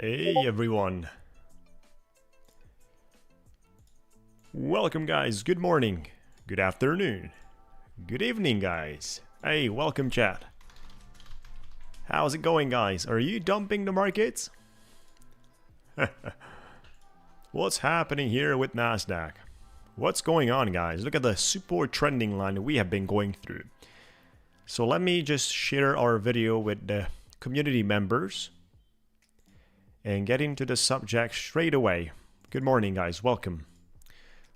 Hey everyone. Welcome guys, good morning, good afternoon, good evening guys. Hey, welcome chat. How's it going guys? Are you dumping the markets? What's happening here with Nasdaq? What's going on guys? Look at the super trending line we have been going through. So let me just share our video with the community members and get into the subject straight away. Good morning guys, welcome.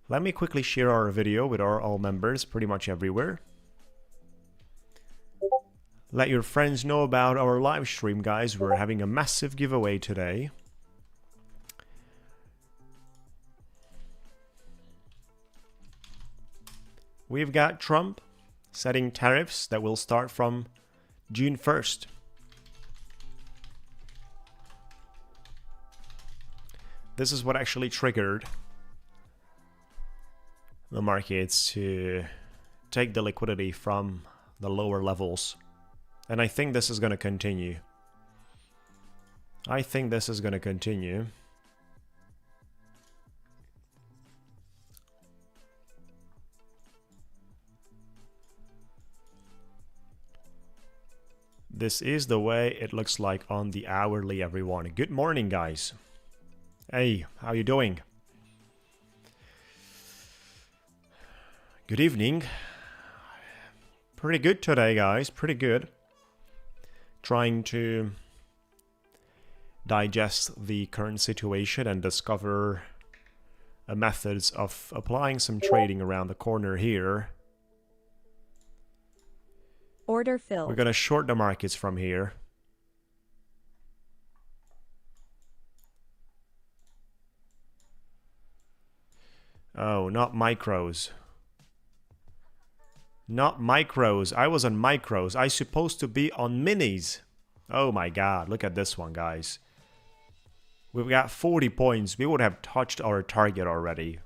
Let me quickly share our video with our all members pretty much everywhere. Let your friends know about our live stream guys. We're having a massive giveaway today. We've got Trump setting tariffs that will start from June 1st. This is what actually triggered the markets to take the liquidity from the lower levels. And I think this is going to continue. This is the way it looks like on the hourly, everyone. Good morning, guys. Hey, how you doing? Good evening. Pretty good today, guys. Pretty good. Trying to digest the current situation and discover methods of applying some trading around the corner here. Order filled. We're going to short the markets from here. Oh, not micros. Not micros. I was on micros. I supposed to be on minis. Oh my god, look at this one, guys. We've got 40 points. We would have touched our target already.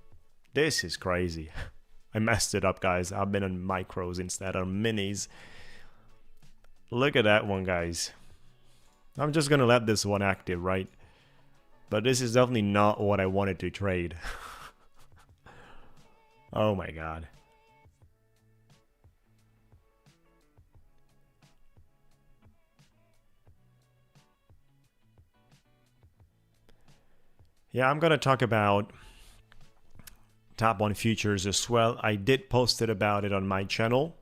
This is crazy. I messed it up, guys. I've been on micros instead of minis. Look at that one, guys. I'm just gonna let this one active, right? But this is definitely not what I wanted to trade. Oh my god. Yeah, I'm gonna talk about top 1 futures as well. I did post it about it on my channel.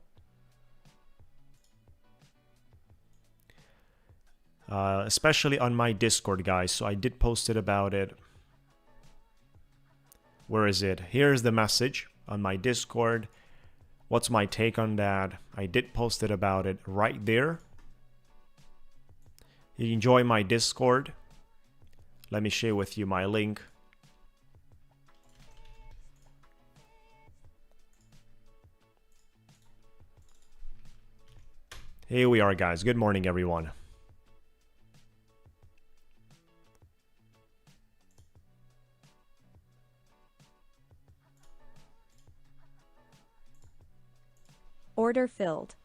Especially on my Discord, guys. So I did post it about it. Where is it? Here's the message on my Discord. What's my take on that? I did post it about it right there. You can join my Discord. Let me share with you my link. Here we are, guys. Good morning, everyone. Order filled.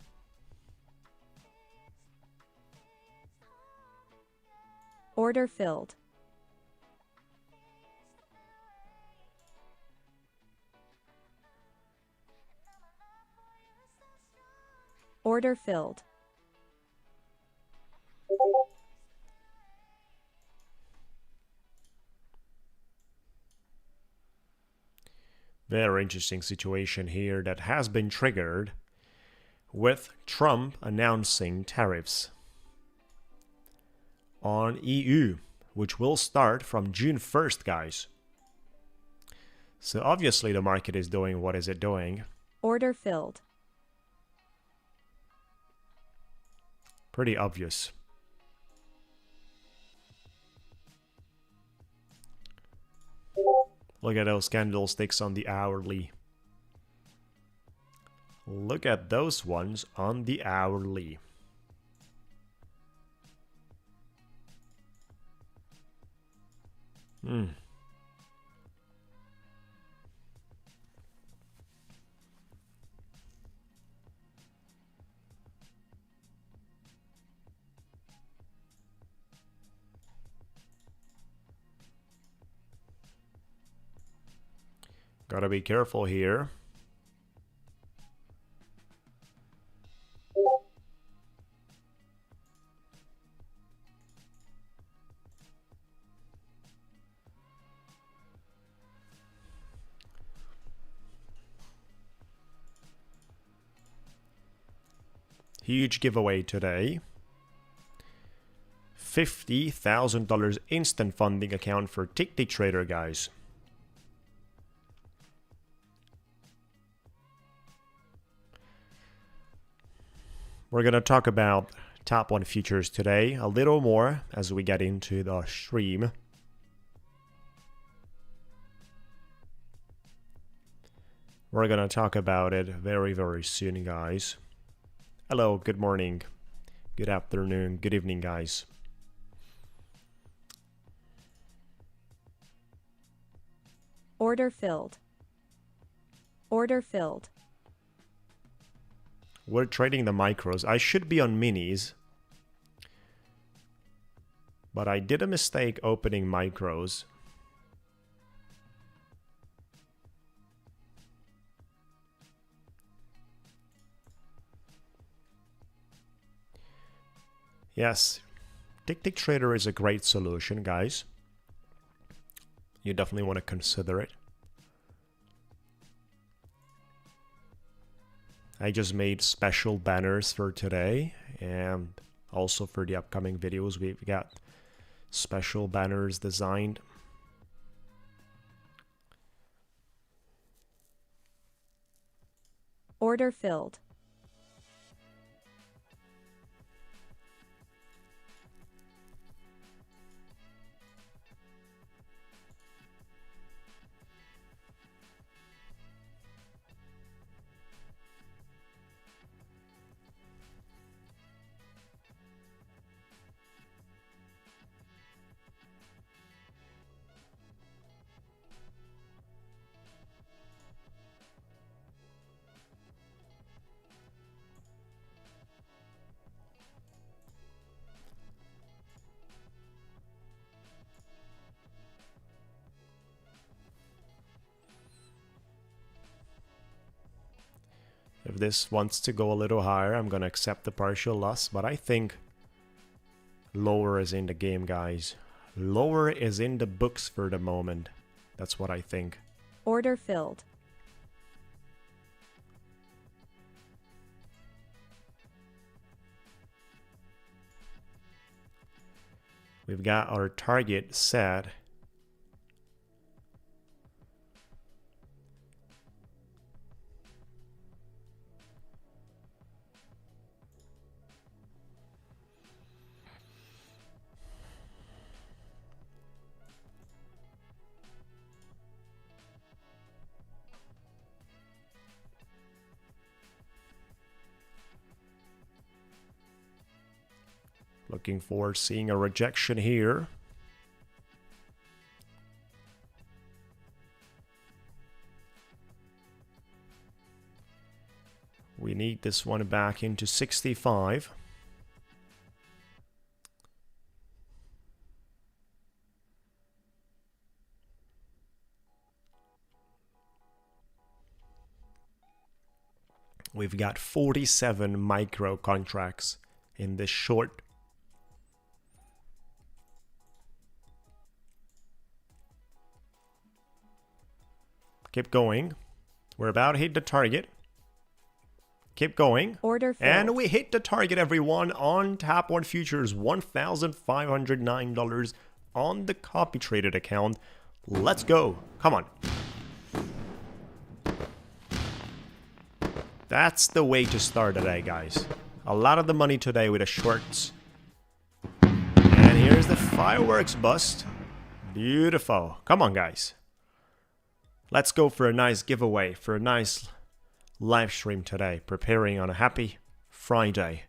Order filled. Order filled. Very interesting situation here that has been triggered with Trump announcing tariffs on EU, which will start from June 1st, guys. So obviously the market is doing what is it doing? Order filled. Pretty obvious. Look at those candlesticks on the hourly. Look at those ones on the hourly. Gotta be careful here. Huge giveaway today. $50,000 instant funding account for Ticktick Trader, guys. We're going to talk about top 1 futures today a little more as we get into the stream. We're going to talk about it very, very soon, guys. Hello, good morning, good afternoon, good evening, guys. Order filled. Order filled. We're trading the micros. I should be on minis, but I did a mistake opening micros. Yes, Ticktick Trader is a great solution, guys. You definitely want to consider it. I just made special banners for today and also for the upcoming videos. We've got special banners designed. Order filled. If this wants to go a little higher, I'm going to accept the partial loss, but I think lower is in the game, guys. Lower is in the books for the moment. That's what I think. Order filled. We've got our target set. Looking for seeing a rejection here. We need this one back into 65. We've got 47 micro contracts in this short. Keep going. We're about to hit the target. Keep going. Order filled. And we hit the target, everyone, on Top 1 Futures, $1,509 on the copy traded account. Let's go. Come on. That's the way to start today, guys. A lot of the money today with the shorts. And here's the fireworks bust. Beautiful. Come on, guys. Let's go for a nice giveaway, for a nice live stream today. Preparing on a happy Friday.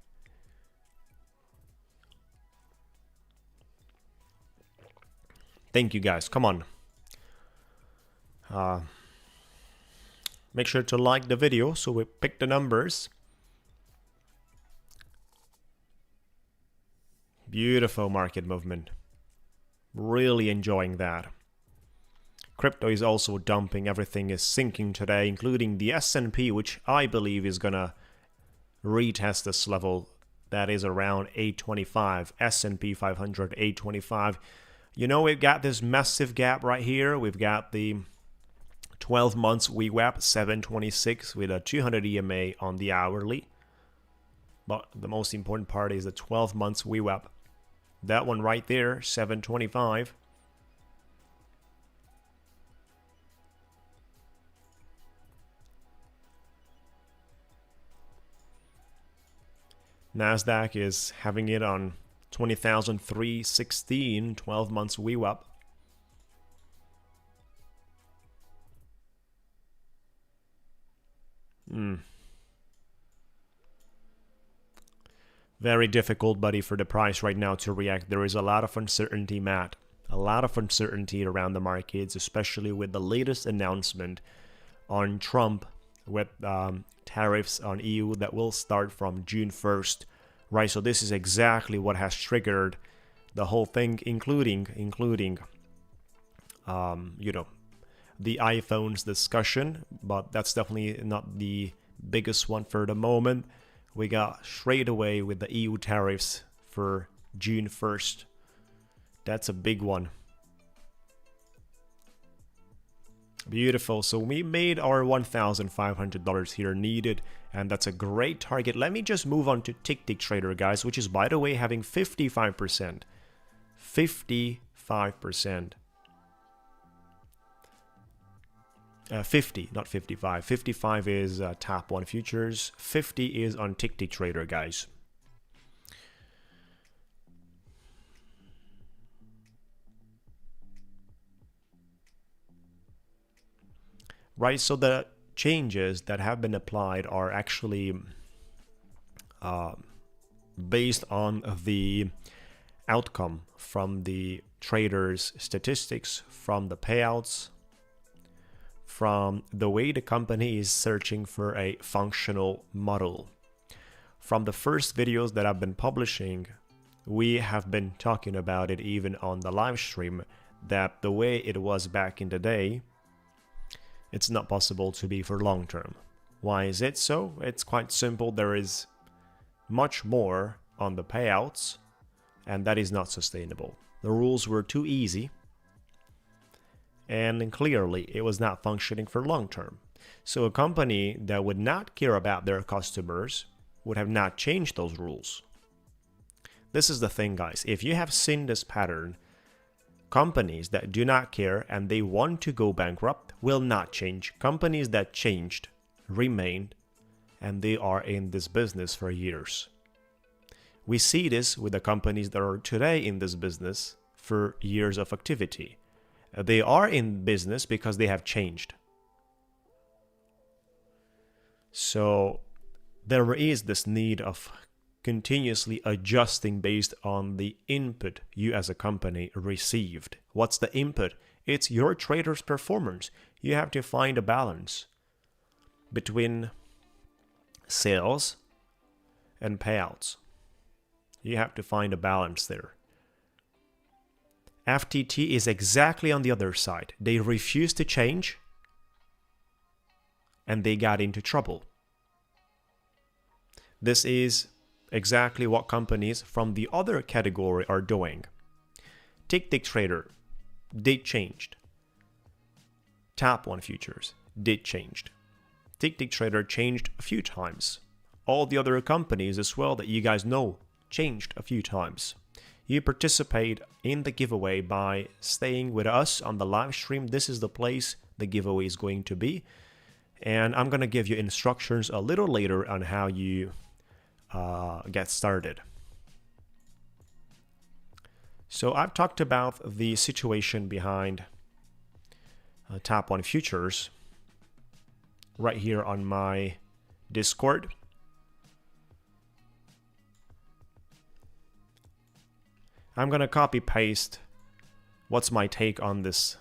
Thank you, guys. Come on. Make sure to like the video so we pick the numbers. Beautiful market movement. Really enjoying that. Crypto is also dumping. Everything is sinking today, including the S&P, which I believe is gonna retest this level that is around 825. S&P 500 825. You know, we've got this massive gap right here. We've got the 12 months VWAP 726 with a 200 EMA on the hourly. But the most important part is the 12 months VWAP. That one right there, 725. Nasdaq is having it on 20,316, 12 months VWAP. Very difficult, buddy, for the price right now to react. There is a lot of uncertainty, Matt. A lot of uncertainty around the markets, especially with the latest announcement on Trump with tariffs on EU that will start from June 1st, right? So this is exactly what has triggered the whole thing, including you know, the iPhones discussion, but that's definitely not the biggest one for the moment. We got straight away with the EU tariffs for June 1st. That's a big one. Beautiful. So we made our $1,500 here needed, and that's a great target. Let me just move on to Ticktick Trader, guys, which is, by the way, having 55%. 55%. 50, not 55. 55 is Top 1 Futures. 50 is on Ticktick Trader, guys. Right, so the changes that have been applied are actually based on the outcome from the traders' statistics, from the payouts, from the way the company is searching for a functional model. From the first videos that I've been publishing, we have been talking about it even on the live stream, that the way it was back in the day, it's not possible to be for long term. Why is it so? It's quite simple. There is much more on the payouts, and that is not sustainable. The rules were too easy, and clearly it was not functioning for long term. So a company that would not care about their customers would have not changed those rules. This is the thing, guys. If you have seen this pattern, companies that do not care and they want to go bankrupt will not change. Companies that changed remained, and they are in this business for years. We see this with the companies that are today in this business for years of activity. They are in business because they have changed. So there is this need of continuously adjusting based on the input you as a company received. What's the input? It's your trader's performance. You have to find a balance between sales and payouts. You have to find a balance there. FTT is exactly on the other side. They refused to change, and they got into trouble. This is exactly what companies from the other category are doing. Ticktick Trader did changed. Top 1 Futures did changed. Ticktick Trader changed a few times. All the other companies as well that you guys know changed a few times. You participate in the giveaway by staying with us on the live stream. This is the place the giveaway is going to be. And I'm going to give you instructions a little later on how you get started. So I've talked about the situation behind Top 1 Futures right here on my Discord. I'm going to copy paste what's my take on this,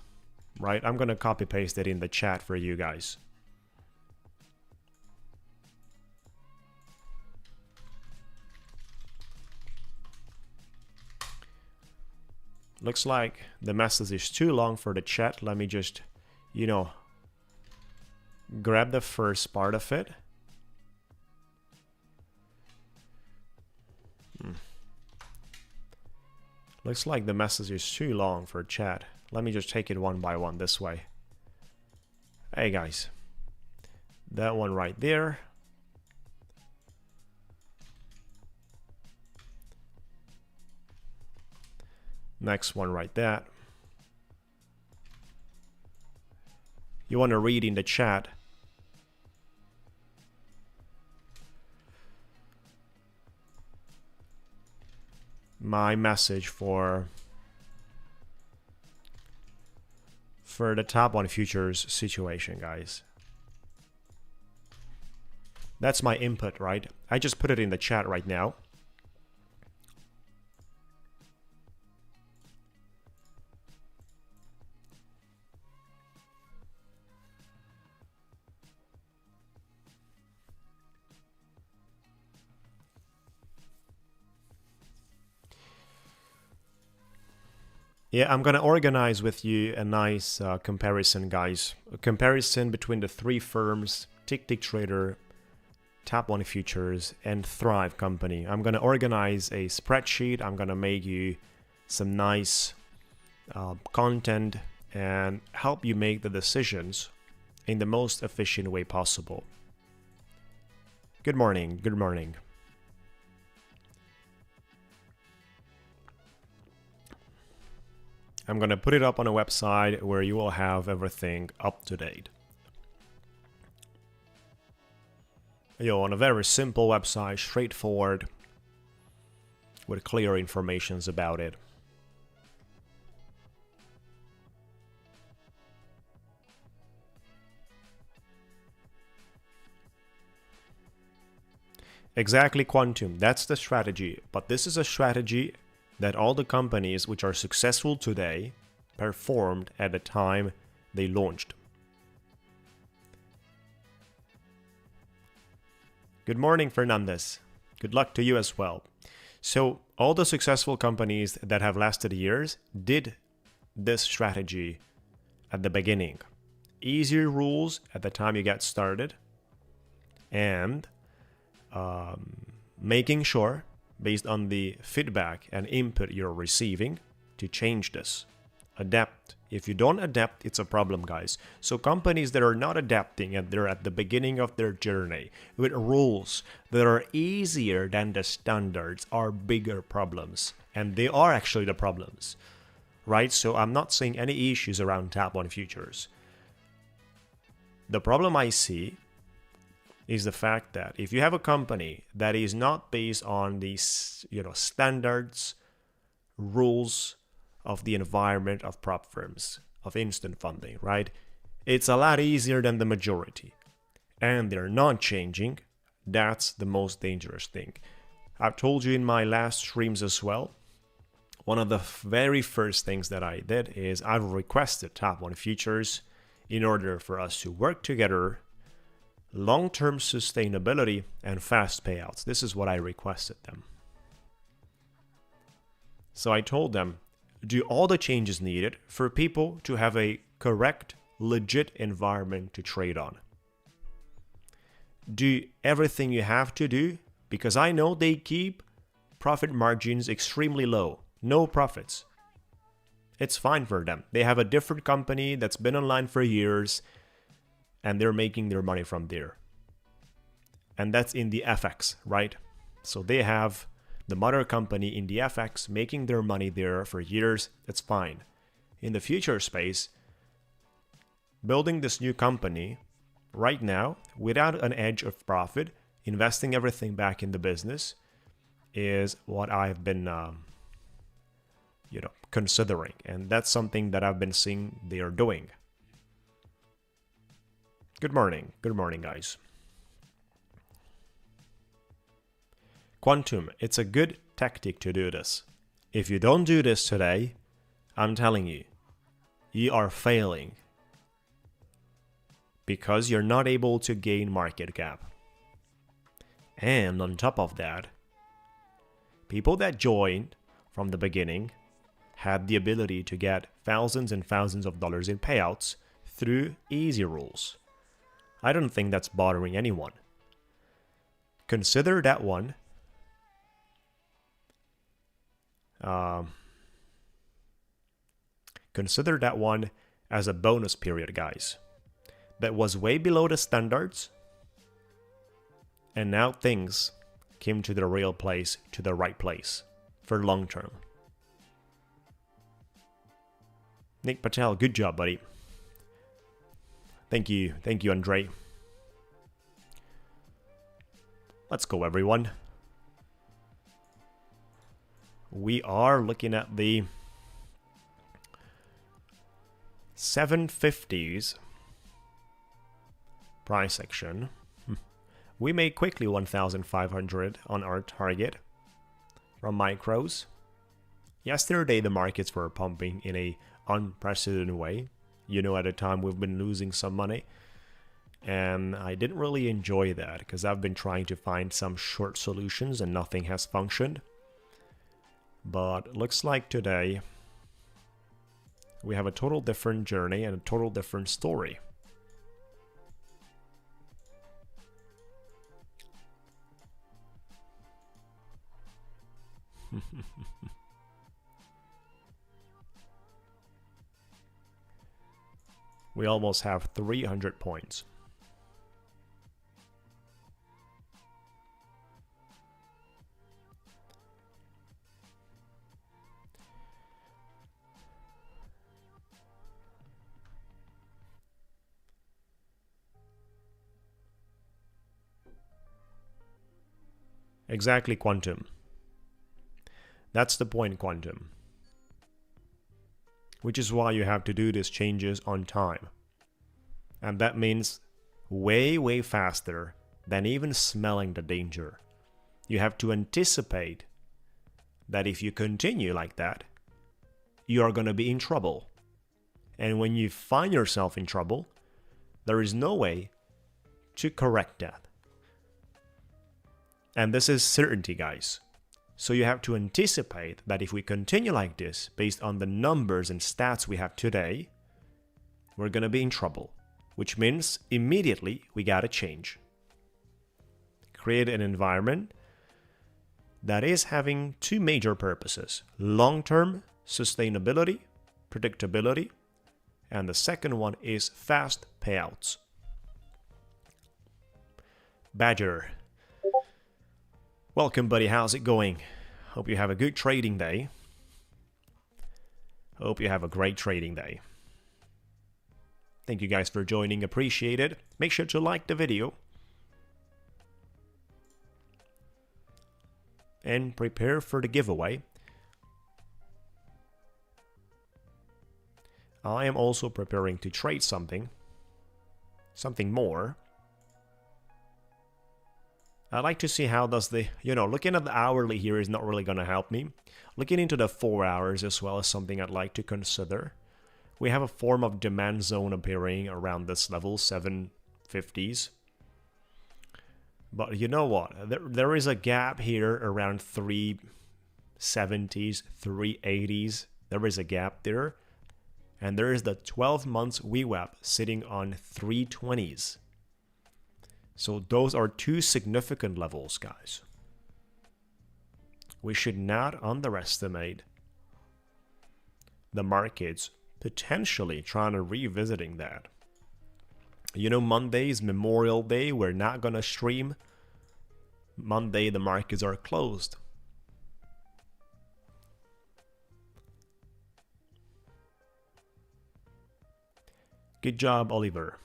right? I'm going to copy paste it in the chat for you guys. Looks like the message is too long for the chat. Let me just, grab the first part of it. Looks like the message is too long for chat. Let me just take it one by one this way. Hey guys, that one right there. Next one right there. You want to read in the chat. My message for the top one futures situation, guys. That's my input, right? I just put it in the chat right now. Yeah, I'm gonna organize with you a nice comparison, guys. A comparison between the three firms, Ticktick Trader, Top One Futures, and Thrive Company. I'm gonna organize a spreadsheet. I'm gonna make you some nice content and help you make the decisions in the most efficient way possible. Good morning. Good morning. I'm going to put it up on a website where you will have everything up to date. On a very simple website, straightforward, with clear informations about it. Exactly, Quantum. That's the strategy. But this is a strategy that all the companies which are successful today performed at the time they launched. Good morning, Fernandez. Good luck to you as well. So all the successful companies that have lasted years did this strategy at the beginning. Easier rules at the time you get started, and making sure, based on the feedback and input you're receiving, to change this. Adapt. If you don't adapt, it's a problem, guys. So companies that are not adapting and they're at the beginning of their journey with rules that are easier than the standards are bigger problems. And they are actually the problems, right? So I'm not seeing any issues around Top One Futures. The problem I see is the fact that if you have a company that is not based on these, standards, rules of the environment of prop firms, of instant funding, right? It's a lot easier than the majority. And they're not changing. That's the most dangerous thing. I've told you in my last streams as well, one of the very first things that I did is I've requested Top One Futures in order for us to work together, long-term sustainability and fast payouts. This is what I requested them. So I told them, do all the changes needed for people to have a correct, legit environment to trade on. Do everything you have to do, because I know they keep profit margins extremely low. No profits. It's fine for them. They have a different company that's been online for years, and they're making their money from there. And that's in the FX, right? So they have the mother company in the FX making their money there for years. That's fine. In the future space, building this new company right now without an edge of profit, investing everything back in the business is what I've been considering. And that's something that I've been seeing they are doing. Good morning, guys. Quantum, it's a good tactic to do this. If you don't do this today, I'm telling you, you are failing because you're not able to gain market cap. And on top of that, people that joined from the beginning had the ability to get thousands and thousands of dollars in payouts through easy rules. I don't think that's bothering anyone. Consider that one consider that one as a bonus period, guys. That was way below the standards, and now things came to the real place, to the right place for long term. Nick Patel, good job, buddy. Thank you, Andre. Let's go, everyone. We are looking at the 750s price action. We made quickly 1,500 on our target from micros. Yesterday the markets were pumping in a unprecedented way. You know, at a time we've been losing some money, and I didn't really enjoy that because I've been trying to find some short solutions and nothing has functioned. But looks like today we have a total different journey and a total different story. We almost have 300 points. Exactly, Quantum. That's the point, Quantum. Which is why you have to do these changes on time. And that means way faster than even smelling the danger. You have to anticipate that if you continue like that, you are going to be in trouble. And when you find yourself in trouble, there is no way to correct that. And this is certainty, guys. So you have to anticipate that if we continue like this, based on the numbers and stats we have today, we're going to be in trouble. Which means immediately we got to change. Create an environment that is having two major purposes. Long-term sustainability, predictability, and the second one is fast payouts. Badger. Welcome, buddy. How's it going? Hope you have a good trading day. Hope you have a great trading day. Thank you guys for joining. Appreciate it. Make sure to like the video. And prepare for the giveaway. I am also preparing to trade something more. I'd like to see how does the, looking at the hourly here is not really going to help me. Looking into the 4 hours as well is something I'd like to consider. We have a form of demand zone appearing around this level, 750s. But you know what? There is a gap here around 370s, 380s. There is a gap there. And there is the 12 months VWAP sitting on 320s. So those are two significant levels, guys. We should not underestimate the markets potentially trying to revisiting that. Monday is Memorial Day. We're not going to stream. Monday, the markets are closed. Good job, Oliver.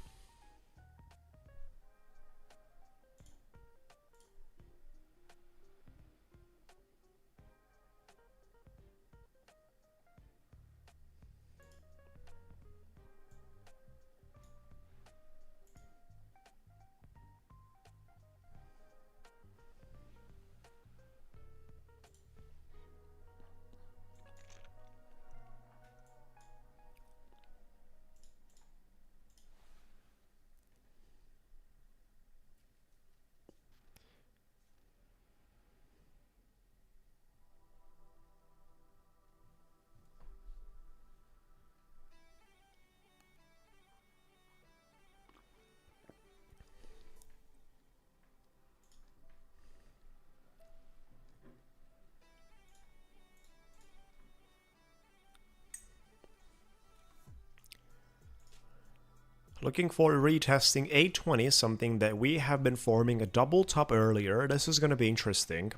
Looking for retesting 820, something that we have been forming a double top earlier. This is going to be interesting.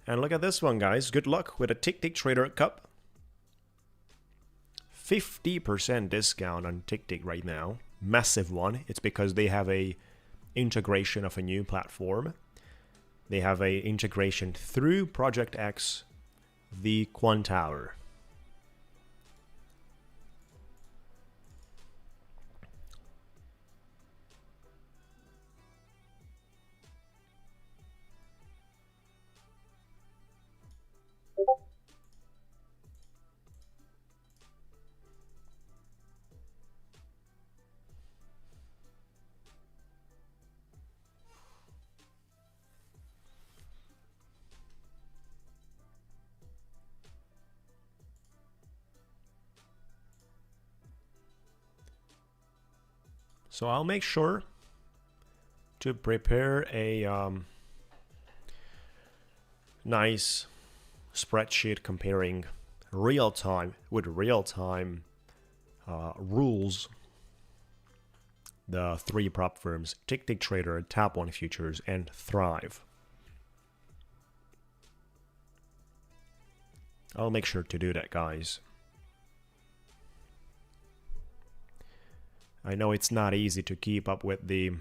And look at this one, guys. Good luck with a Ticktick Trader Cup. 50% discount on Ticktick right now. Massive one. It's because they have a integration of a new platform. They have a integration through Project X, the Quant Tower. So I'll make sure to prepare a nice spreadsheet comparing real-time with real-time rules. The three prop firms, Ticktick Trader, Tap One Futures, and Thrive. I'll make sure to do that, guys. I know it's not easy to keep up with the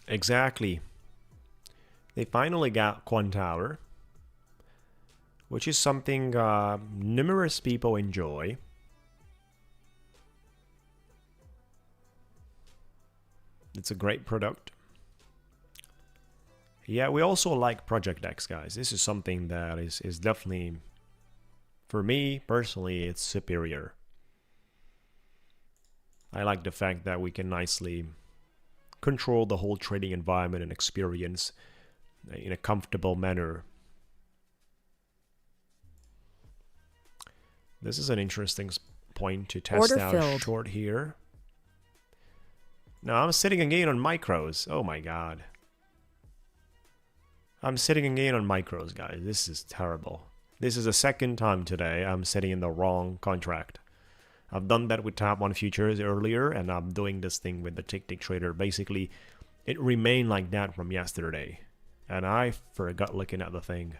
exactly. They finally got Quant Tower, which is something numerous people enjoy. It's a great product. Yeah, we also like Project X, guys. This is something that is definitely, for me personally, it's superior. I like the fact that we can nicely control the whole trading environment and experience in a comfortable manner. This is an interesting point to test Order out filled. short here. Now I'm sitting again on micros. Oh my god. I'm sitting again on micros, guys. This is terrible. This is the second time today I'm sitting in the wrong contract. I've done that with Tap One Futures earlier, and I'm doing this thing with the Ticktick Trader. Basically, it remained like that from yesterday, and I forgot looking at the thing.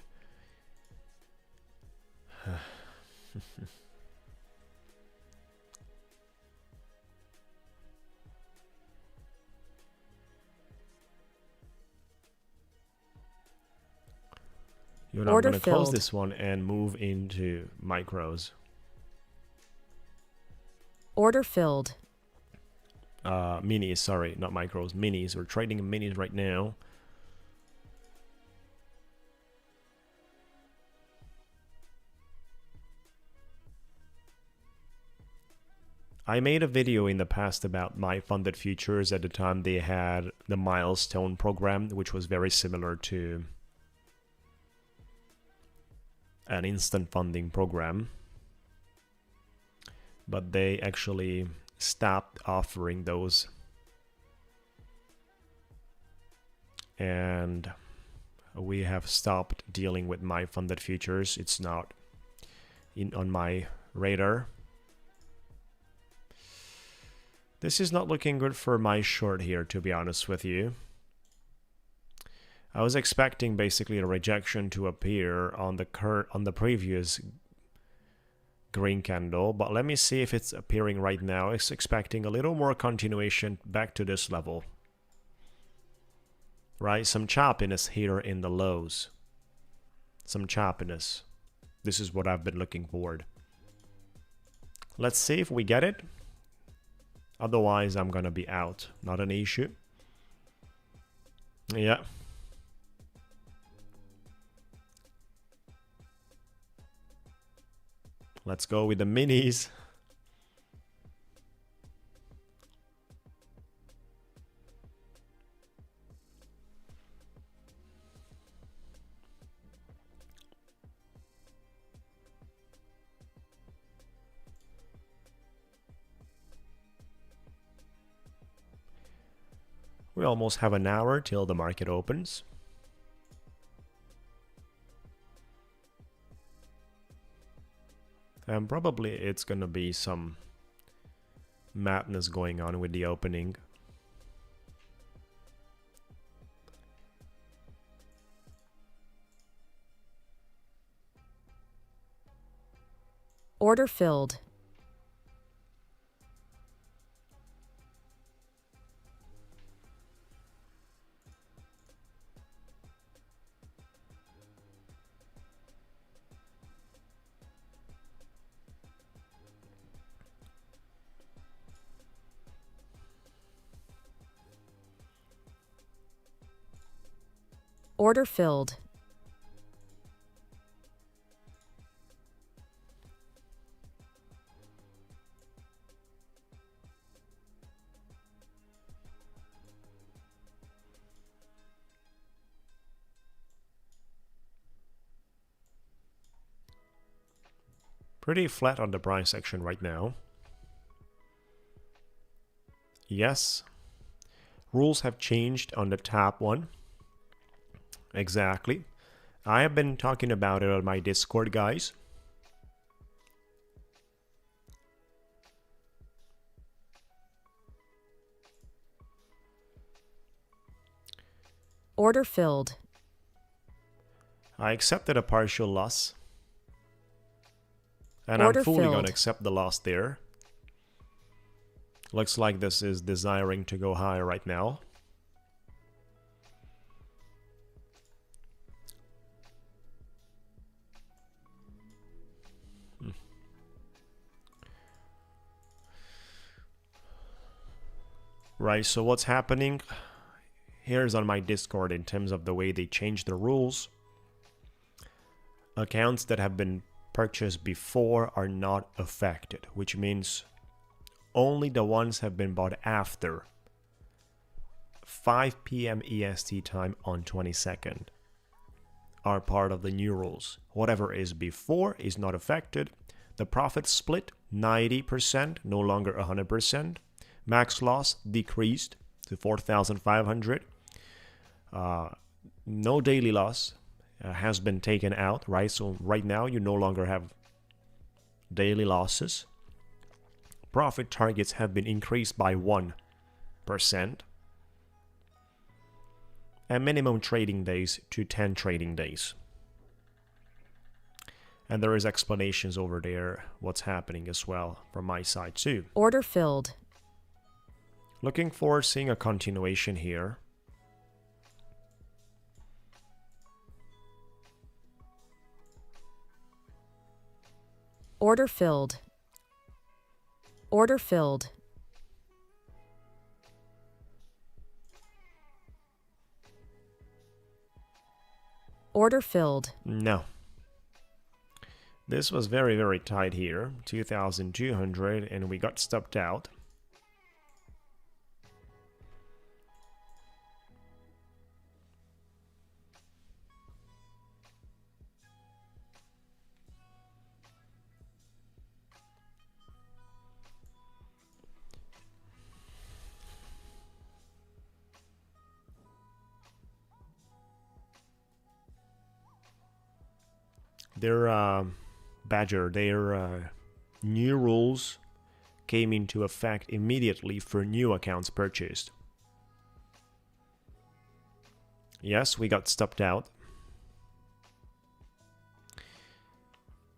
You know, I'm Order going to close filled. this one and move into micros. Order filled. Minis, sorry, not micros, minis. We're trading in minis right now. I made a video in the past about my funded futures. At the time they had the milestone program, which was very similar to an instant funding program, but they actually stopped offering those, and we have stopped dealing with my funded futures. It's not on my radar. This is not looking good for my short here, to be honest with you. I was expecting basically a rejection to appear on the previous green candle, but let me see if it's appearing right now. It's expecting a little more continuation back to this level. Right? Some choppiness here in the lows. Some choppiness. This is what I've been looking for. Let's see if we get it. Otherwise, I'm gonna be out. Not an issue. Yeah. Let's go with the minis. We almost have an hour till the market opens. And probably it's gonna be some madness going on with the opening. Order filled. Order filled. Pretty flat on the price action right now. Yes, rules have changed on the top one. Exactly. I have been talking about it on my Discord, guys. Order filled. I accepted a partial loss. And Order I'm fully filled. gonna accept the loss there. Looks like this is desiring to go higher right now. Right, so what's happening? Here's on my Discord in terms of the way they changed the rules. Accounts that have been purchased before are not affected, which means only the ones have been bought after 5 p.m. EST time on 22nd are part of the new rules. Whatever is before is not affected. The profit split 90%, no longer 100%. Max loss decreased to 4,500. No daily loss has been taken out, right? So right now you no longer have daily losses. Profit targets have been increased by 1%. And minimum trading days to 10 trading days. And there is explanations over there what's happening as well from my side too. Order filled. Looking forward to seeing a continuation here. Order filled. Order filled. Order filled. No. This was very, very tight here. 2,200 and we got stopped out. Their new rules came into effect immediately for new accounts purchased. Yes, we got stopped out.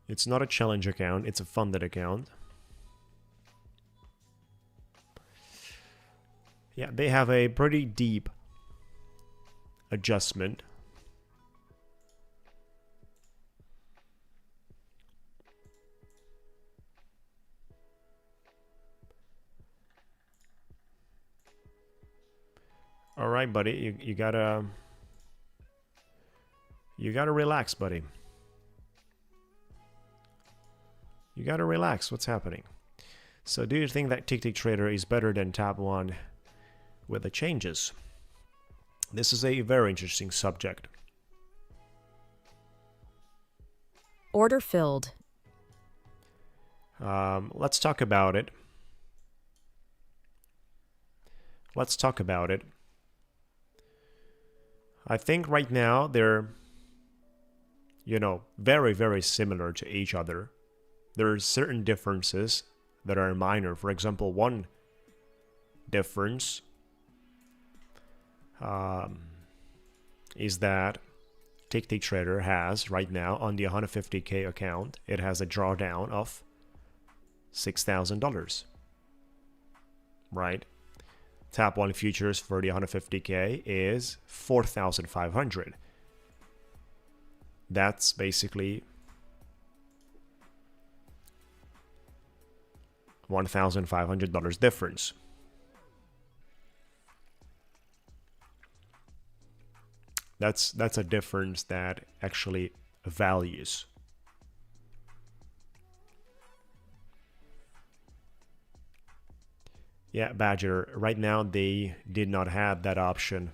It's not a challenge account, it's a funded account. Yeah, they have a pretty deep adjustment. All right, buddy, you gotta relax, buddy. You gotta relax. What's happening? So, do you think that Ticktick Trader is better than Tab 1 with the changes? This is a very interesting subject. Order filled. Let's talk about it. Let's talk about it. I think right now they're, very, very similar to each other. there are certain differences that are minor. For example, one difference is that Ticktick Trader has right now on the 150k account, it has a drawdown of $6,000, right? Tap 1 futures for the 150k is 4,500. That's basically $1,500 difference. That's a difference that actually values. Yeah, Badger, right now they did not have that option.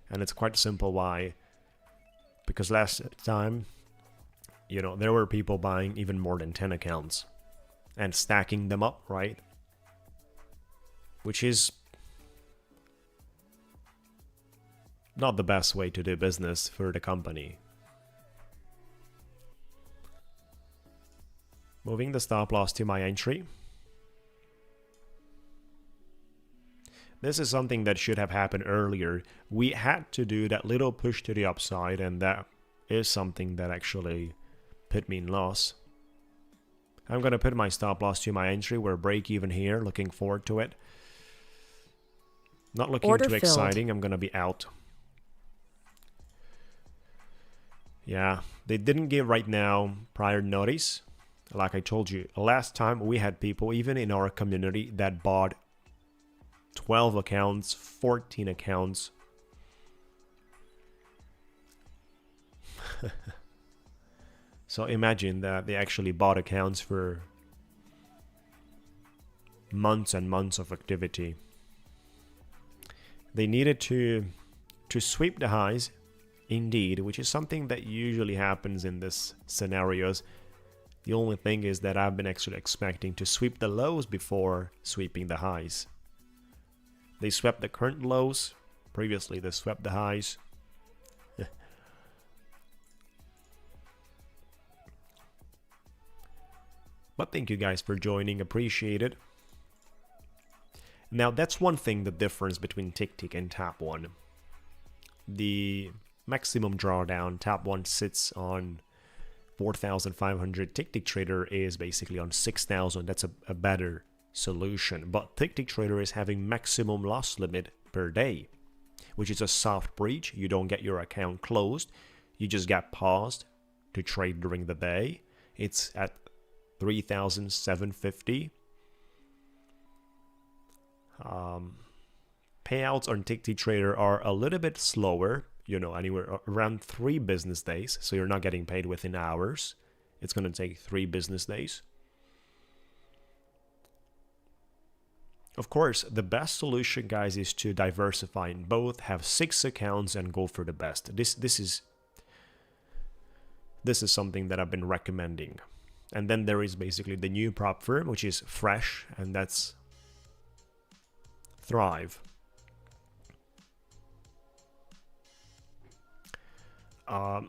And it's quite simple why. Because last time, you know, there were people buying even more than 10 accounts and stacking them up, right? Which is not the best way to do business for the company. Moving the stop loss to my entry. This is something that should have happened earlier. We had to do that little push to the upside, and that is something that actually put me in loss. I'm going to put my stop loss to my entry. We're break even here, looking forward to it. Not looking too exciting. I'm going to be out. Yeah, they didn't give right now prior notice. Like I told you, last time we had people, even in our community, that bought 12 accounts, 14 accounts. So imagine that they actually bought accounts for months and months of activity. They needed to sweep the highs, indeed, which is something that usually happens in this scenarios. The only thing is that I've been actually expecting to sweep the lows before sweeping the highs. They swept the current lows. Previously, they swept the highs. But thank you guys for joining. Appreciate it. Now, that's one thing, the difference between Ticktick and Tap 1. The maximum drawdown, Tap 1 sits on 4,500. Ticktick Trader is basically on 6,000. That's a better solution. But Ticktick Trader is having maximum loss limit per day, which is a soft breach. You don't get your account closed. You just get paused to trade during the day. It's at 3,750. Payouts on Ticktick Trader are a little bit slower, you know, anywhere around 3 business days. So you're not getting paid within hours. It's going to take 3 business days. Of course, the best solution, guys, is to diversify in both, have 6 accounts and go for the best. This is something that I've been recommending. And then there is basically the new prop firm, which is fresh, and that's Thrive. I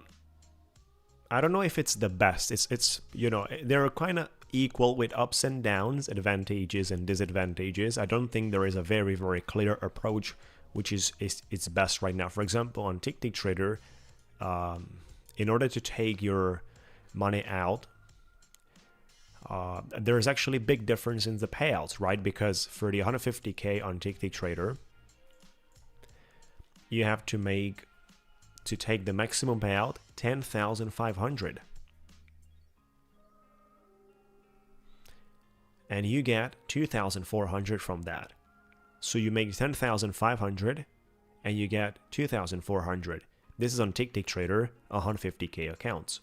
don't know if it's the best. It's you know, they're kind of equal with ups and downs, advantages and disadvantages. I don't think there is a very, very clear approach which is it's best right now. For example, on Ticktick Trader, in order to take your money out, there's actually a big difference in the payouts, right? Because for the 150k on Ticktick Trader, you have to take the maximum payout 10,500, and you get 2,400 from that. So you make 10,500 and you get 2,400. This is on Ticktick Trader, 150k accounts.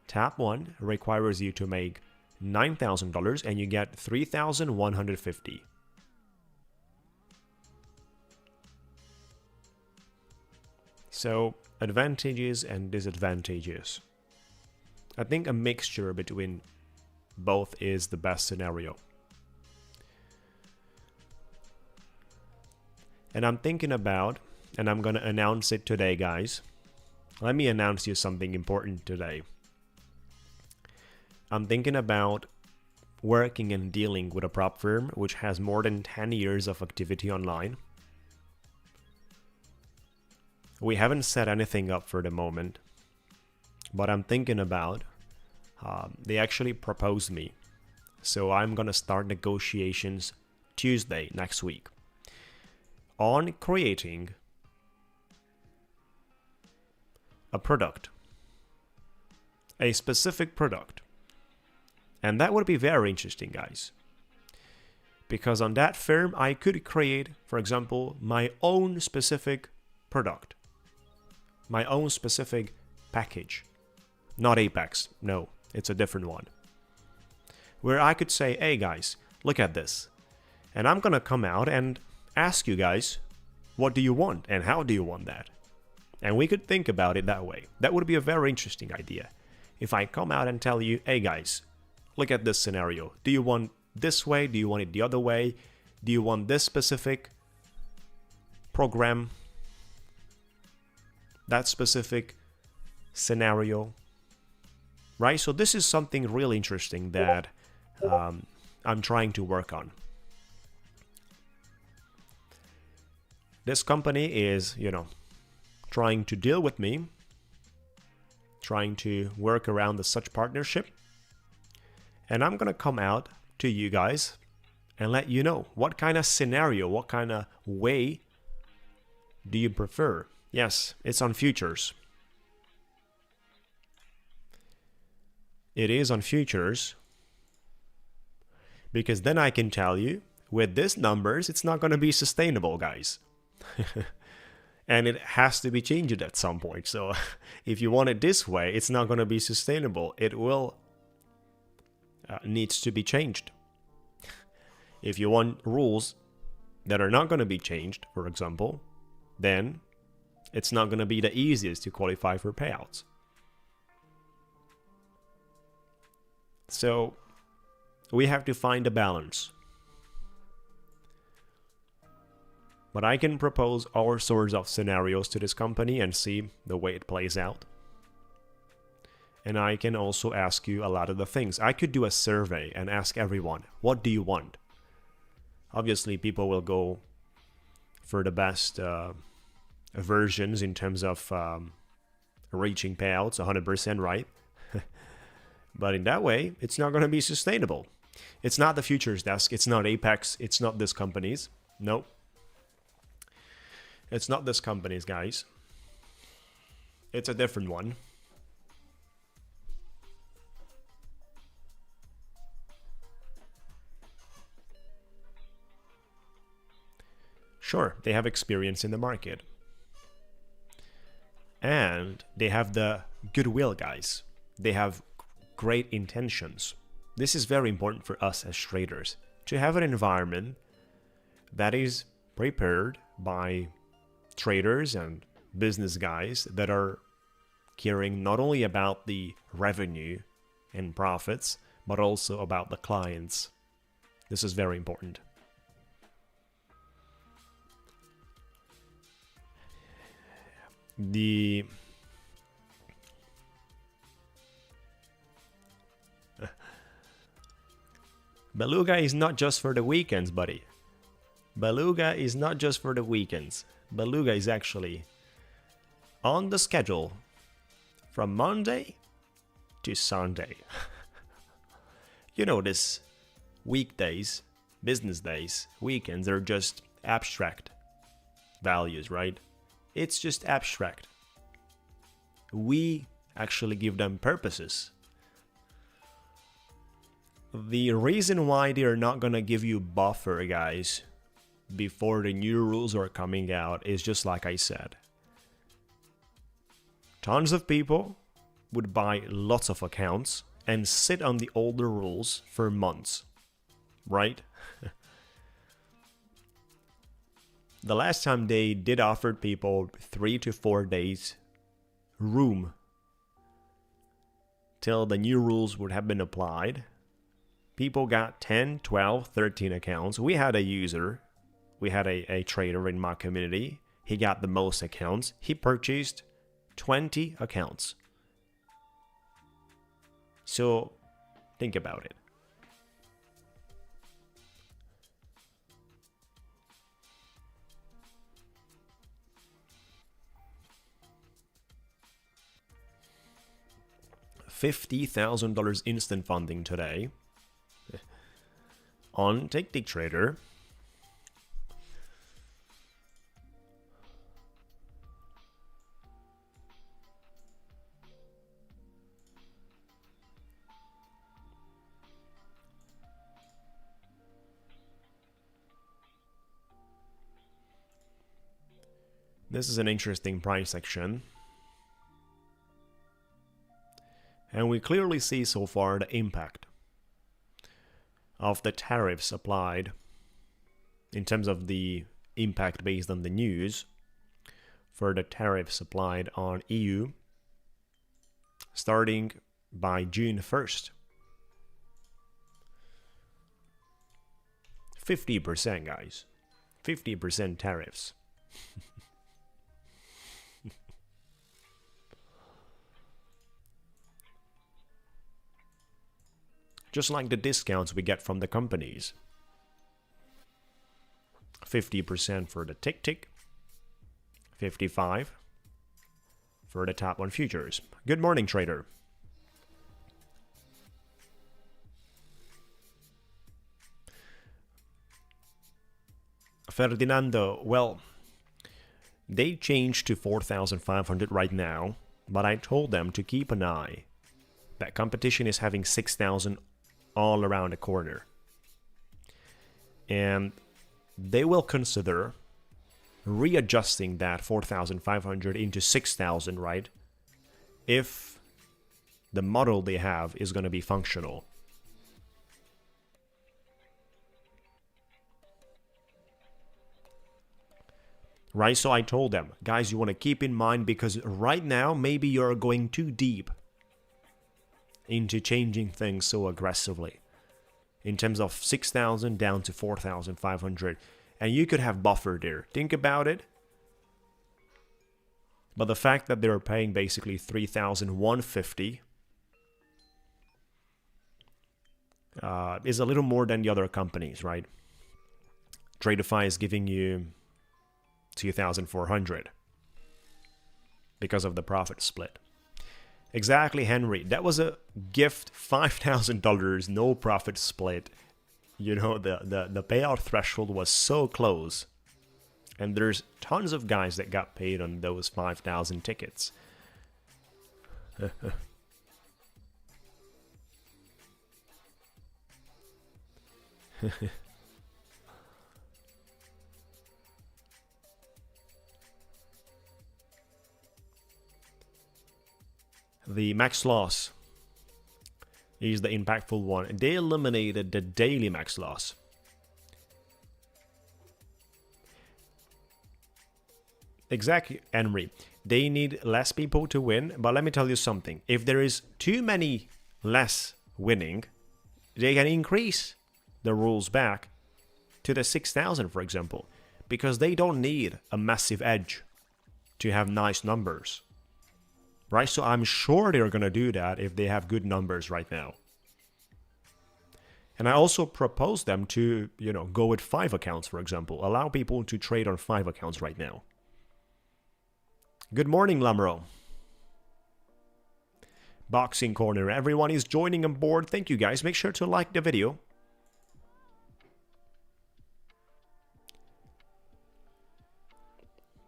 Tap 1 requires you to make $9,000 and you get 3,150. So advantages and disadvantages. I think a mixture between both is the best scenario. And I'm thinking about, and I'm going to announce it today, guys. Let me announce you something important today. I'm thinking about working and dealing with a prop firm which has more than 10 years of activity online. We haven't set anything up for the moment, but I'm thinking about, they actually proposed me. So I'm gonna start negotiations Tuesday next week on creating a product, a specific product. And that would be very interesting, guys. Because on that firm, I could create, for example, my own specific product, my own specific package. Not Apex, no, it's a different one. Where I could say, hey guys, look at this. And I'm gonna come out and ask you guys, what do you want and how do you want that? And we could think about it that way. That would be a very interesting idea. If I come out and tell you, hey guys, look at this scenario. Do you want this way? Do you want it the other way? Do you want this specific program? That specific scenario? Right? So this is something really interesting that I'm trying to work on. This company is, trying to deal with me, trying to work around the such partnership. And I'm going to come out to you guys and let you know what kind of scenario, what kind of way do you prefer. Yes, it's on futures. It is on futures. Because then I can tell you, with these numbers, it's not going to be sustainable, guys. And it has to be changed at some point. So if you want it this way, it's not going to be sustainable. It will needs to be changed. If you want rules that are not going to be changed, for example, then it's not going to be the easiest to qualify for payouts. So we have to find a balance. But I can propose all sorts of scenarios to this company and see the way it plays out. And I can also ask you a lot of the things. I could do a survey and ask everyone, what do you want? Obviously, people will go for the best versions in terms of reaching payouts 100%, right? But in that way, it's not going to be sustainable. It's not the futures desk. It's not Apex. It's not this company's. Nope. It's not this company's, guys. It's a different one. Sure, they have experience in the market. And they have the goodwill, guys. They have great intentions. This is very important for us as traders, to have an environment that is prepared by traders and business guys that are caring not only about the revenue and profits, but also about the clients. This is very important. Beluga is not just for the weekends, buddy. Beluga is not just for the weekends. Beluga is actually on the schedule from Monday to Sunday. You know, this weekdays, business days, weekends are just abstract values, right? It's just abstract. We actually give them purposes. The reason why they are not gonna give you buffer, guys, before the new rules are coming out is just like I said. Tons of people would buy lots of accounts and sit on the older rules for months, right? The last time they did offer people 3 to 4 days room till the new rules would have been applied, people got 10, 12, 13 accounts. We had a user, we had a trader in my community. He got the most accounts. He purchased 20 accounts. So Think about it. $50,000 instant funding today on Ticktick Trader. This is an interesting price action. And we clearly see so far the impact of the tariffs applied in terms of the impact based on the news for the tariffs applied on EU starting by June 1st. 50%, guys. 50% tariffs. Just like the discounts we get from the companies. 50% for the Ticktick. 55% for the top 1 futures. Good morning, trader. Ferdinando, well, they changed to 4,500 right now, but I told them to keep an eye. That competition is having 6,000 all around the corner. And they will consider readjusting that 4,500 into 6,000, right? If the model they have is going to be functional. Right, so I told them, guys, you want to keep in mind, because right now maybe you're going too deep into changing things so aggressively in terms of 6,000 down to 4,500, and you could have buffer there. Think about it. But the fact that they're paying basically 3,150 is a little more than the other companies, right? Tradeify is giving you 2,400 because of the profit split. Exactly, Henry. That was a gift, $5,000, no profit split. You know, the payout threshold was so close. And there's tons of guys that got paid on those 5,000 tickets. The max loss is the impactful one. They eliminated the daily max loss. Exactly, Henry. They need less people to win, but let me tell you something. If there is too many less winning, they can increase the rules back to the 6,000, for example, because they don't need a massive edge to have nice numbers. Right, so I'm sure they're going to do that if they have good numbers right now. And I also propose them to, go with 5 accounts, for example. Allow people to trade on 5 accounts right now. Good morning, Lamro. Boxing Corner. Everyone is joining on board. Thank you, guys. Make sure to like the video.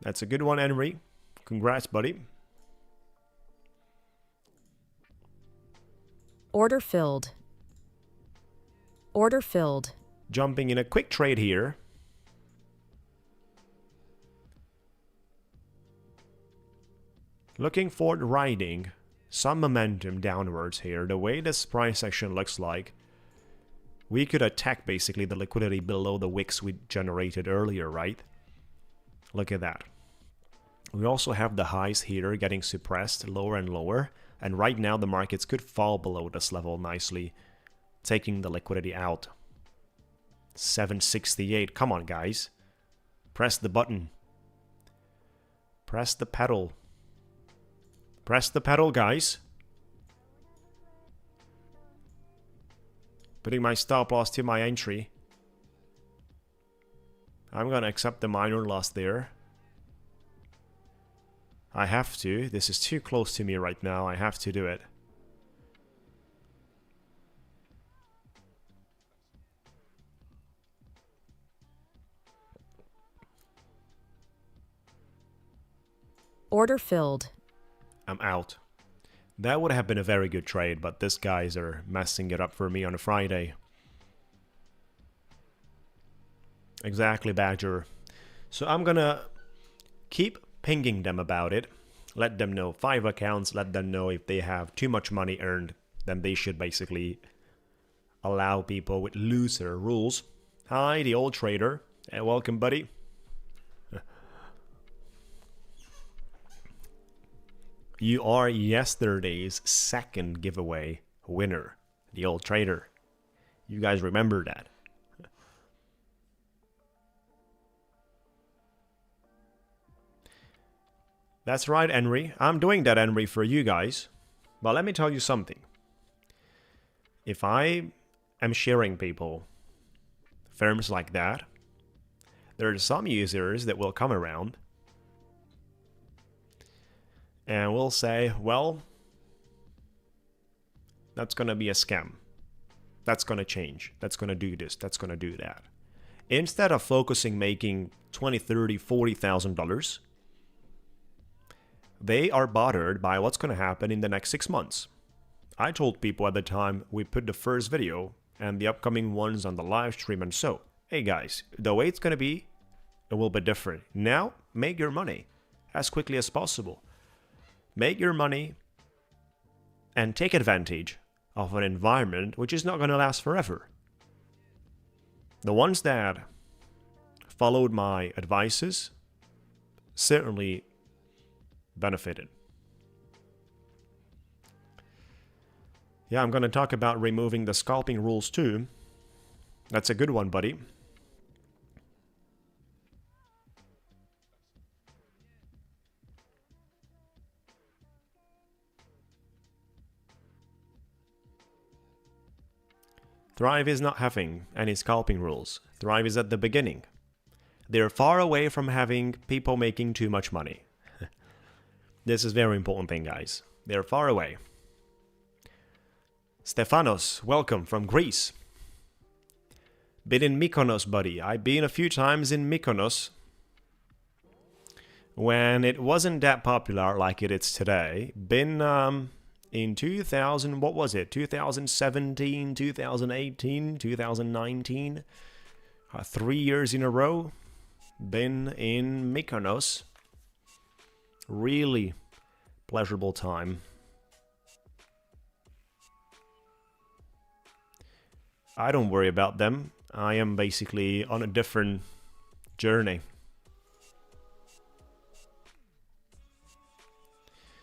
That's a good one, Henry. Congrats, buddy. Order filled. Order filled. Jumping in a quick trade here. Looking forward riding some momentum downwards here. The way this price action looks like, we could attack basically the liquidity below the wicks we generated earlier, right? Look at that. We also have the highs here getting suppressed lower and lower. And right now the markets could fall below this level nicely, taking the liquidity out. 768. Come on, guys. Press the button. Press the pedal. Press the pedal, guys. Putting my stop loss to my entry. I'm gonna accept the minor loss there. I have to. This is too close to me right now. I have to do it. Order filled. I'm out. That would have been a very good trade, but these guys are messing it up for me on a Friday. Exactly, Badger. So I'm gonna keep pinging them about it. Let them know 5 accounts. Let them know if they have too much money earned, then they should basically allow people with looser rules. Hi, the old trader. And welcome, buddy. You are yesterday's second giveaway winner, the old trader. You guys remember that. That's right, Henry. I'm doing that, Henry, for you guys. But let me tell you something. If I am sharing people firms like that, there are some users that will come around and will say, well, that's going to be a scam. That's going to change. That's going to do this. That's going to do that. Instead of focusing making $20, $30, $40,000, they are bothered by what's going to happen in the next 6 months. I told people at the time we put the first video and the upcoming ones on the live stream, and so, hey guys, the way it's going to be, it will be different. Now, make your money as quickly as possible. Make your money and take advantage of an environment which is not going to last forever. The ones that followed my advices certainly benefited. Yeah, I'm going to talk about removing the scalping rules too. That's a good one, buddy. Thrive is not having any scalping rules. Thrive is at the beginning. They're far away from having people making too much money. This is a very important thing, guys. They're far away. Stefanos, welcome from Greece. Been in Mykonos, buddy. I've been a few times in Mykonos when it wasn't that popular like it is today. Been in 2000, what was it? 2017, 2018, 2019. 3 years in a row. Been in Mykonos. Really pleasurable time. I don't worry about them. I am basically on a different journey.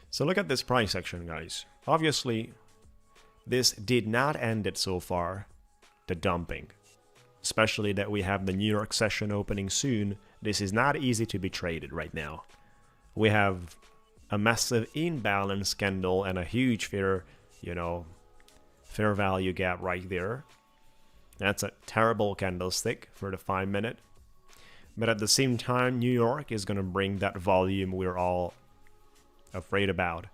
So look at this price action, guys. Obviously, this did not end it so far, the dumping. Especially that we have the New York session opening soon. This is not easy to be traded right now. We have a massive imbalance candle and a huge fair value gap right there. That's a terrible candlestick for the 5 minute. But at the same time, New York is going to bring that volume we're all afraid about.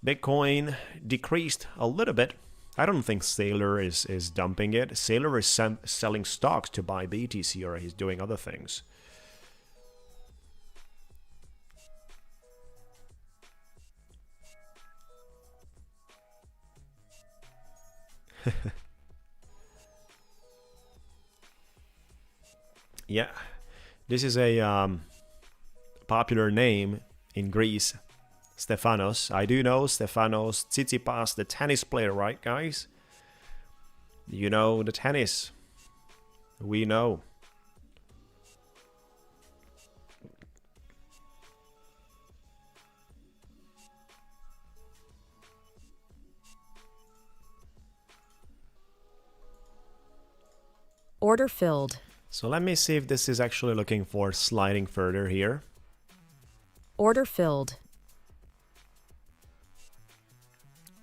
Bitcoin decreased a little bit. I don't think Saylor is dumping it. Saylor is selling stocks to buy BTC, or he's doing other things. Yeah, this is a popular name in Greece, Stefanos. I do know Stefanos Tsitsipas, the tennis player, right, guys? You know the tennis. We know. Order filled. So let me see if this is actually looking for sliding further here. Order filled.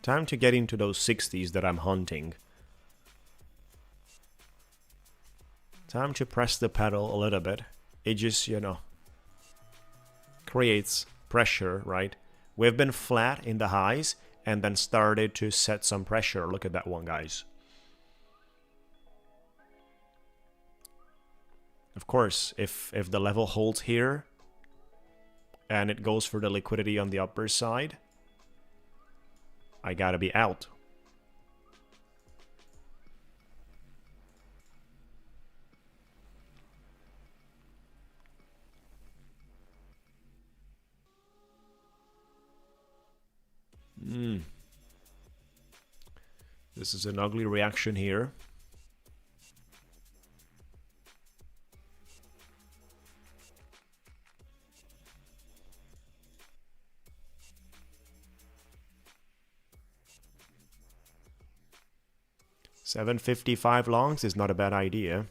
Time to get into those 60s that I'm hunting. Time to press the pedal a little bit. It just, you know, creates pressure, right? We've been flat in the highs and then started to set some pressure. Look at that one, guys. Of course, if the level holds here and it goes for the liquidity on the upper side, I gotta be out. This is an ugly reaction here. $7.55 longs is not a bad idea.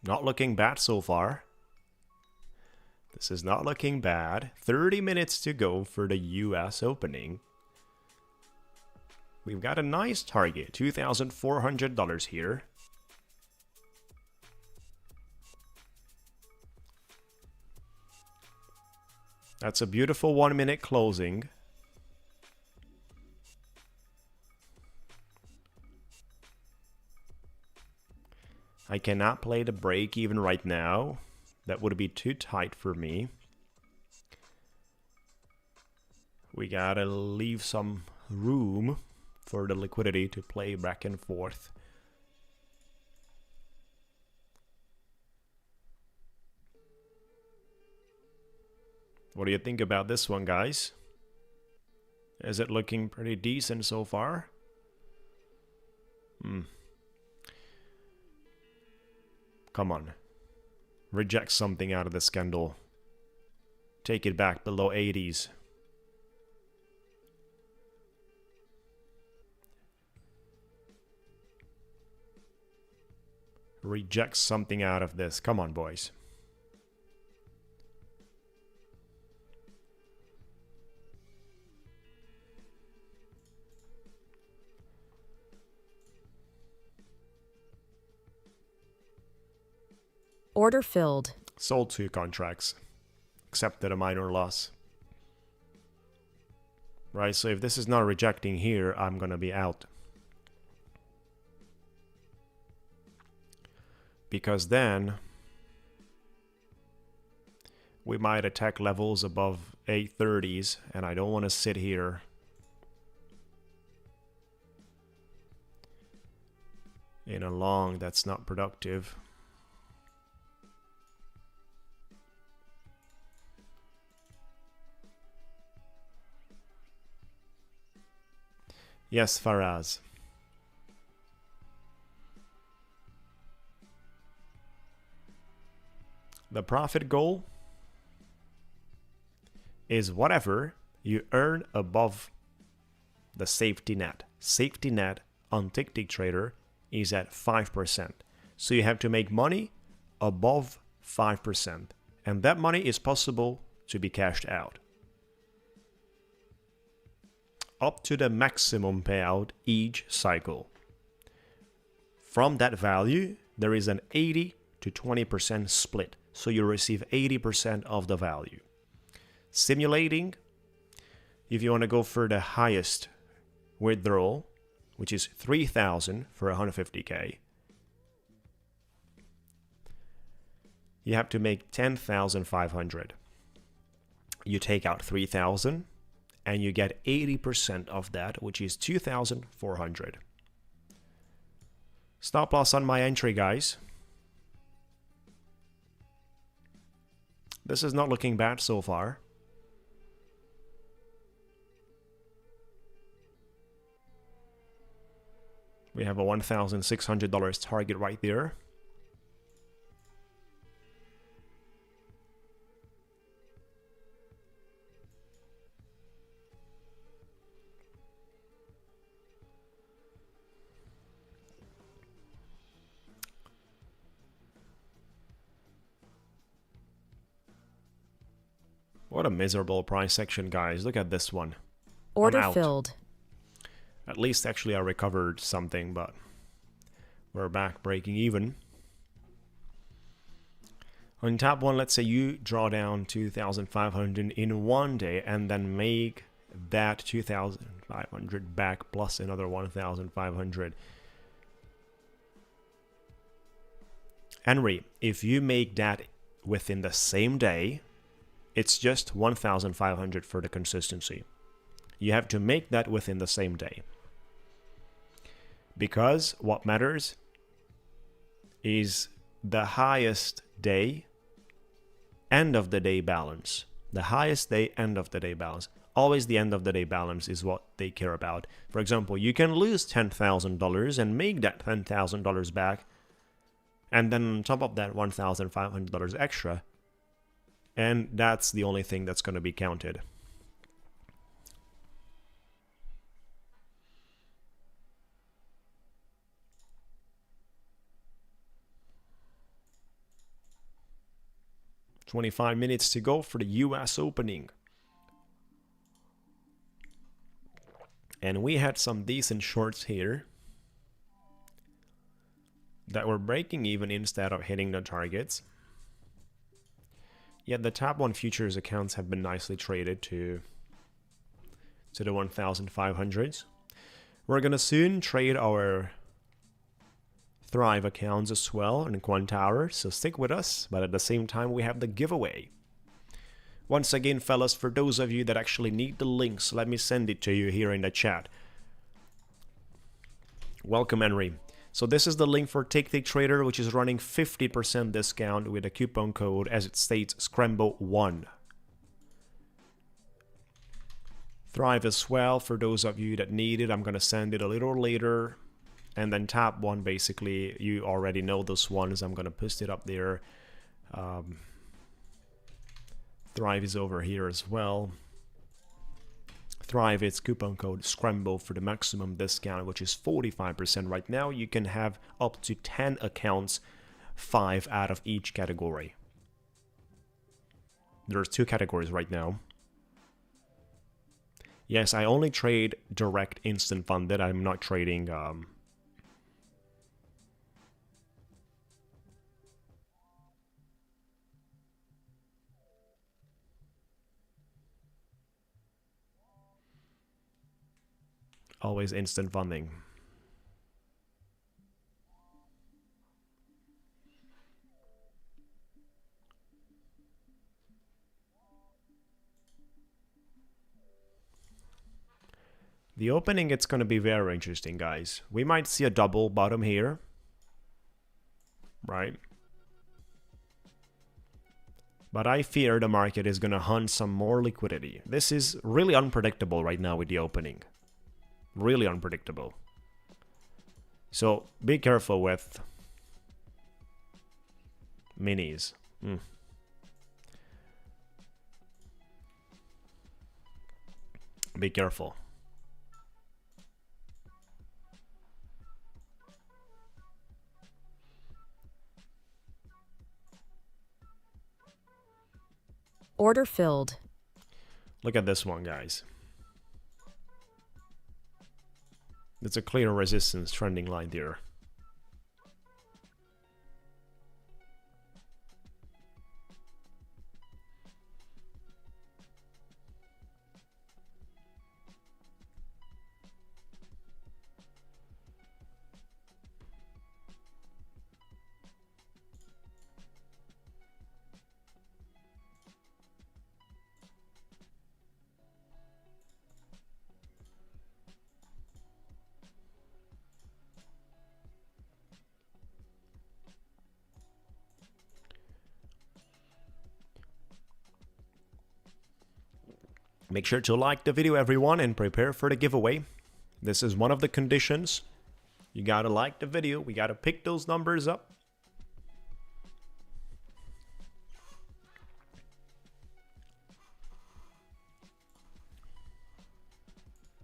Not looking bad so far. This is not looking bad. 30 minutes to go for the US opening. We've got a nice target, $2,400 here. That's a beautiful 1 minute closing. I cannot play the break even right now. That would be too tight for me. We gotta leave some room for the liquidity to play back and forth. What do you think about this one, guys? Is it looking pretty decent so far? Come on. Reject something out of the scandal. Take it back below 80s. Reject something out of this. Come on, boys. Order filled. Sold 2 contracts. Accepted a minor loss. Right, so if this is not rejecting here, I'm gonna be out. Because then we might attack levels above 830s, and I don't want to sit here in a long that's not productive. Yes, Faraz. The profit goal is whatever you earn above the safety net. Safety net on Ticktick Trader is at 5%. So you have to make money above 5%. And that money is possible to be cashed out. Up to the maximum payout each cycle. From that value, there is an 80 to 20% split. So you receive 80% of the value. Simulating, if you want to go for the highest withdrawal, which is 3,000 for 150K, you have to make 10,500. You take out 3,000 and you get 80% of that, which is 2,400. Stop loss on my entry, guys. This is not looking bad so far. We have a $1,600 target right there. What a miserable price section, guys. Look at this one. Order out. filled. At least actually I recovered something, but we're back breaking even. On tab 1, let's say you draw down 2,500 in one day and then make that 2,500 back plus another 1,500. Henry, if you make that within the same day, it's just 1,500 for the consistency. You have to make that within the same day. Because what matters is the highest day, end of the day balance. The highest day, end of the day balance. Always the end of the day balance is what they care about. For example, you can lose $10,000 and make that $10,000 back, and then on top of that $1,500 extra, and that's the only thing that's going to be counted. "25 minutes to go for the US opening. And we had some decent shorts here that were breaking even instead of hitting the targets. Yet the tab 1 futures accounts have been nicely traded to the 1,500s. We're going to soon trade our Thrive accounts as well in Quant Hour, so stick with us, but at the same time we have the giveaway. Once again, fellas, for those of you that actually need the links, let me send it to you here in the chat. Welcome, Henry. So this is the link for Ticktick Trader, which is running 50% discount with a coupon code, as it states, Scramble1. Thrive as well, for those of you that need it. I'm going to send it a little later. And then tab 1, basically, you already know those ones. I'm going to post it up there. Thrive is over here as well. Thrive, it's coupon code Scramble for the maximum discount, which is 45% right now. You can have up to 10 accounts, 5 out of each category. There's 2 categories right now. Yes, I only trade direct instant funded. I'm not trading always instant funding. The opening, it's going to be very interesting, guys. We might see a double bottom here, right? But I fear the market is going to hunt some more liquidity. This is really unpredictable right now with the opening. Really unpredictable. So be careful with minis. Be careful. Order filled. Look at this one, guys. It's a clear resistance trending line there. Make sure to like the video, everyone, and prepare for the giveaway. This is one of the conditions. You gotta like the video. We gotta pick those numbers up.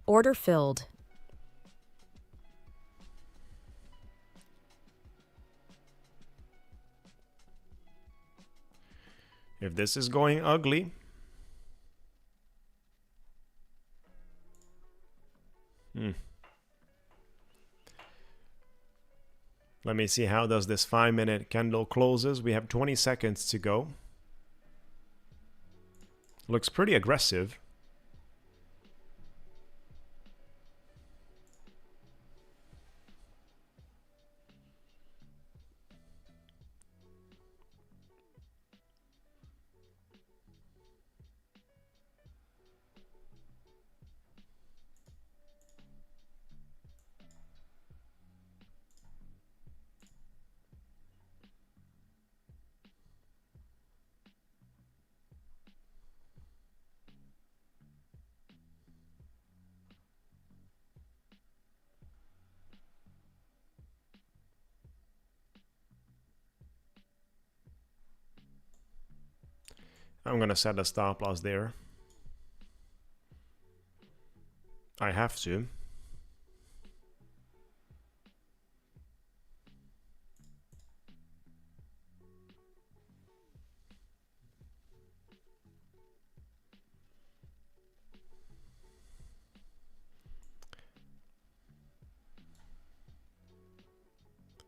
Order filled. If this is going ugly, Let me see how does this 5-minute candle closes. We have 20 seconds to go. Looks pretty aggressive. I'm gonna set a stop loss there. I have to.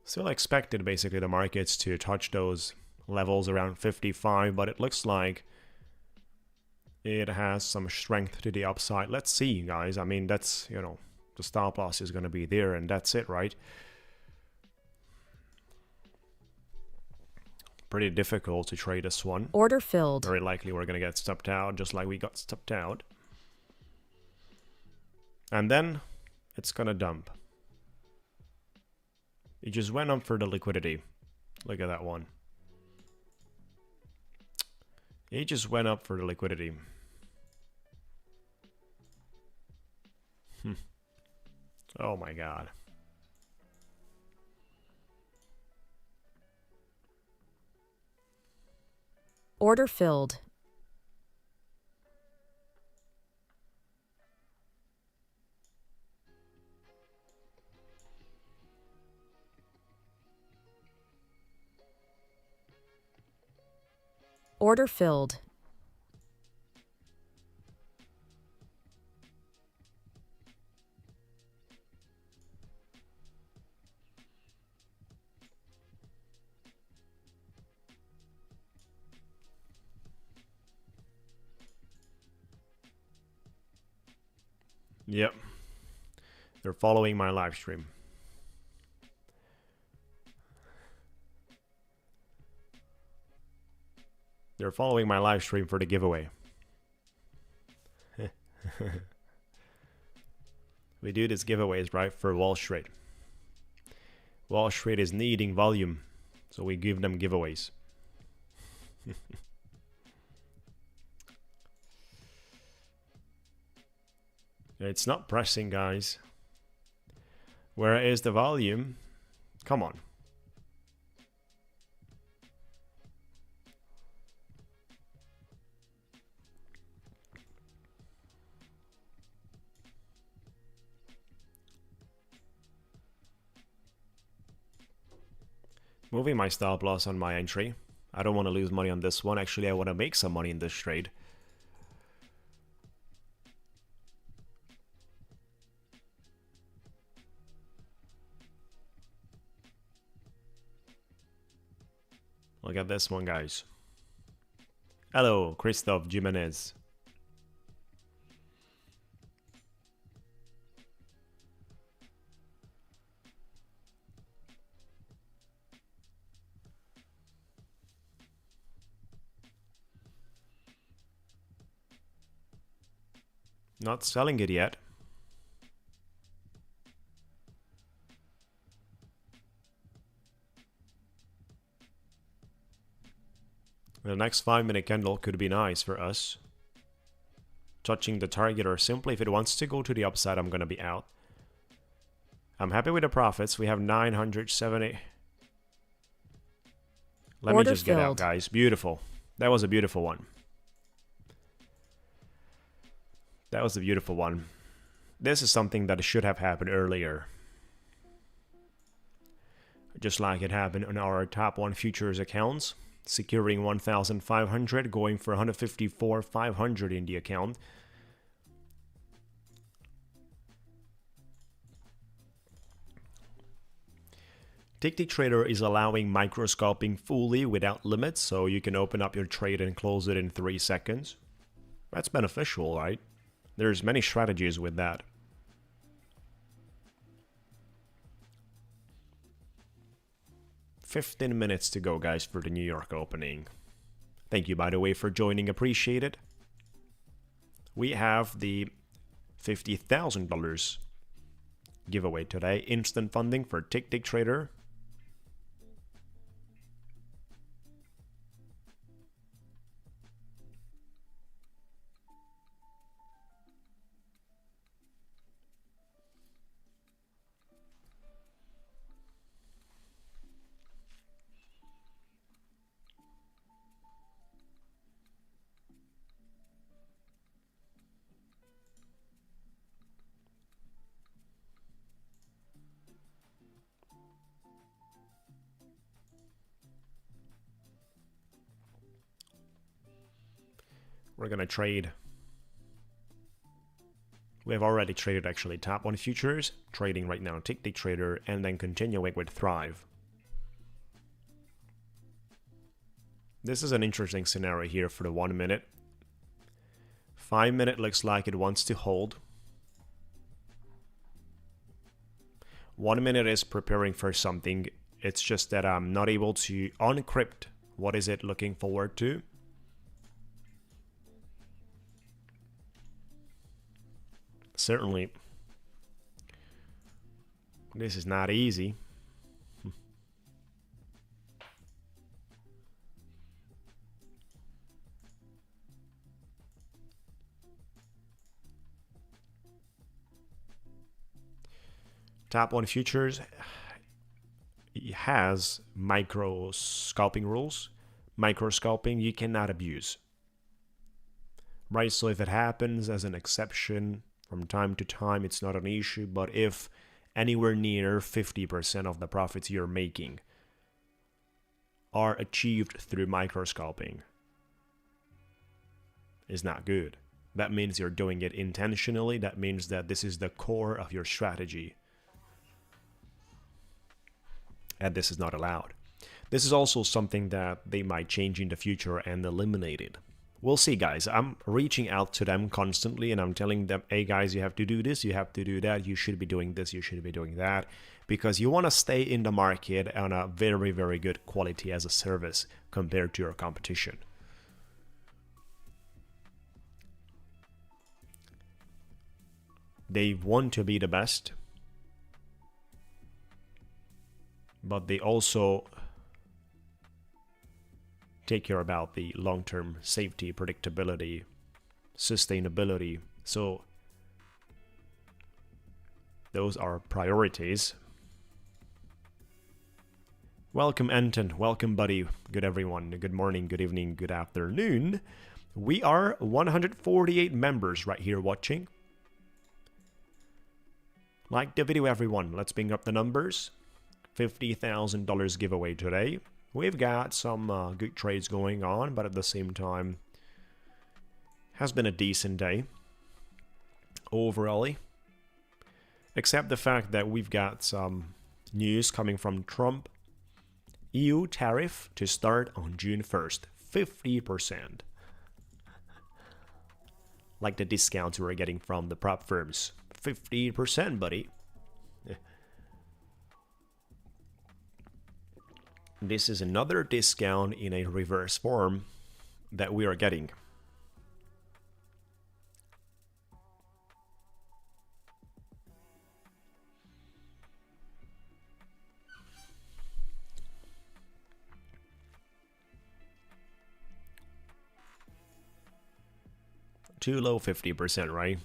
Still expected basically the markets to touch those levels around 55, but it looks like it has some strength to the upside. Let's see, guys. I mean, that's, you know, the stop loss is going to be there and that's it, right? Pretty difficult to trade this one. Order filled. Very likely we're going to get stopped out just like we got stopped out. And then it's going to dump. It just went up for the liquidity. Look at that one. It just went up for the liquidity. Oh my god. Order filled. Order filled. Yep. They're following my live stream. They're following my live stream for the giveaway. We do these giveaways, right, for Wall Street. Wall Street is needing volume, so we give them giveaways. It's not pressing, guys. Where is the volume? Come on. Moving my stop loss on my entry. I don't want to lose money on this one. Actually, I want to make some money in this trade. Look at this one, guys. Hello, Christoph Jimenez. Not selling it yet. The next 5-minute candle could be nice for us. Touching the target, or simply if it wants to go to the upside, I'm going to be out. I'm happy with the profits. We have 970. Let me just get out, guys. Beautiful. That was a beautiful one. That was a beautiful one. This is something that should have happened earlier. Just like it happened on our top 1 futures accounts. Securing 1,500, going for 154,500 in the account. Ticktick Trader is allowing microscoping fully without limits, so you can open up your trade and close it in 3 seconds. That's beneficial, right? There's many strategies with that. "15 minutes to go, guys, for the New York opening. Thank you, by the way, for joining. Appreciate it. We have the $50,000 giveaway today. Instant funding for Ticktick Trader. We're gonna trade. We have already traded actually Top 1 futures, trading right now Ticktick Trader, and then continuing with Thrive. This is an interesting scenario here for the 1 minute. 5 minute looks like it wants to hold. 1 minute is preparing for something. It's just that I'm not able to uncrypt what is it looking forward to. Certainly, this is not easy. Top 1 futures has micro scalping rules. Micro scalping you cannot abuse. Right, so if it happens as an exception from time to time, it's not an issue, but if anywhere near 50% of the profits you're making are achieved through micro scalping, is not good. That means you're doing it intentionally. That means that this is the core of your strategy. And this is not allowed. This is also something that they might change in the future and eliminate it. We'll see, guys. I'm reaching out to them constantly and I'm telling them, hey guys, you have to do this, you have to do that, you should be doing this, you should be doing that, because you want to stay in the market on a very, very good quality as a service compared to your competition. They want to be the best, but they also take care about the long-term safety, predictability, sustainability. So those are priorities. Welcome, Anton. Welcome, buddy. Good everyone. Good morning, good evening, good afternoon. We are 148 members right here watching. Like the video, everyone. Let's bring up the numbers. $50,000 giveaway today. We've got some good trades going on, but at the same time, has been a decent day overall. Except the fact that we've got some news coming from Trump. EU tariff to start on June 1st, 50%. Like the discounts we're getting from the prop firms. 50%, buddy. This is another discount in a reverse form that we are getting. Too low, 50%, right?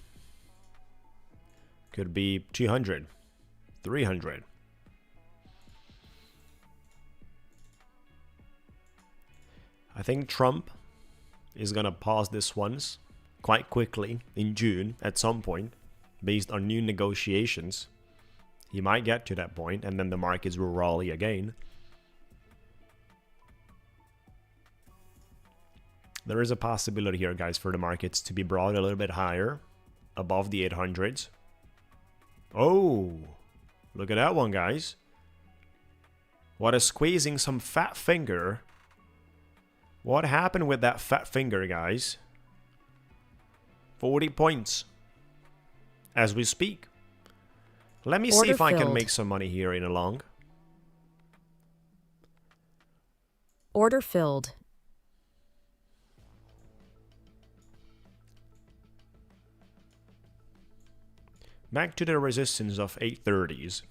Could be 200, 300. I think Trump is going to pause this once quite quickly in June at some point based on new negotiations. He might get to that point and then the markets will rally again. There is a possibility here, guys, for the markets to be brought a little bit higher above the 800s. Oh, look at that one, guys. What is squeezing some fat finger? What happened with that fat finger, guys? 40 points. As we speak. Let me see if I can make some money here in a long. Order filled. Back to the resistance of 830s.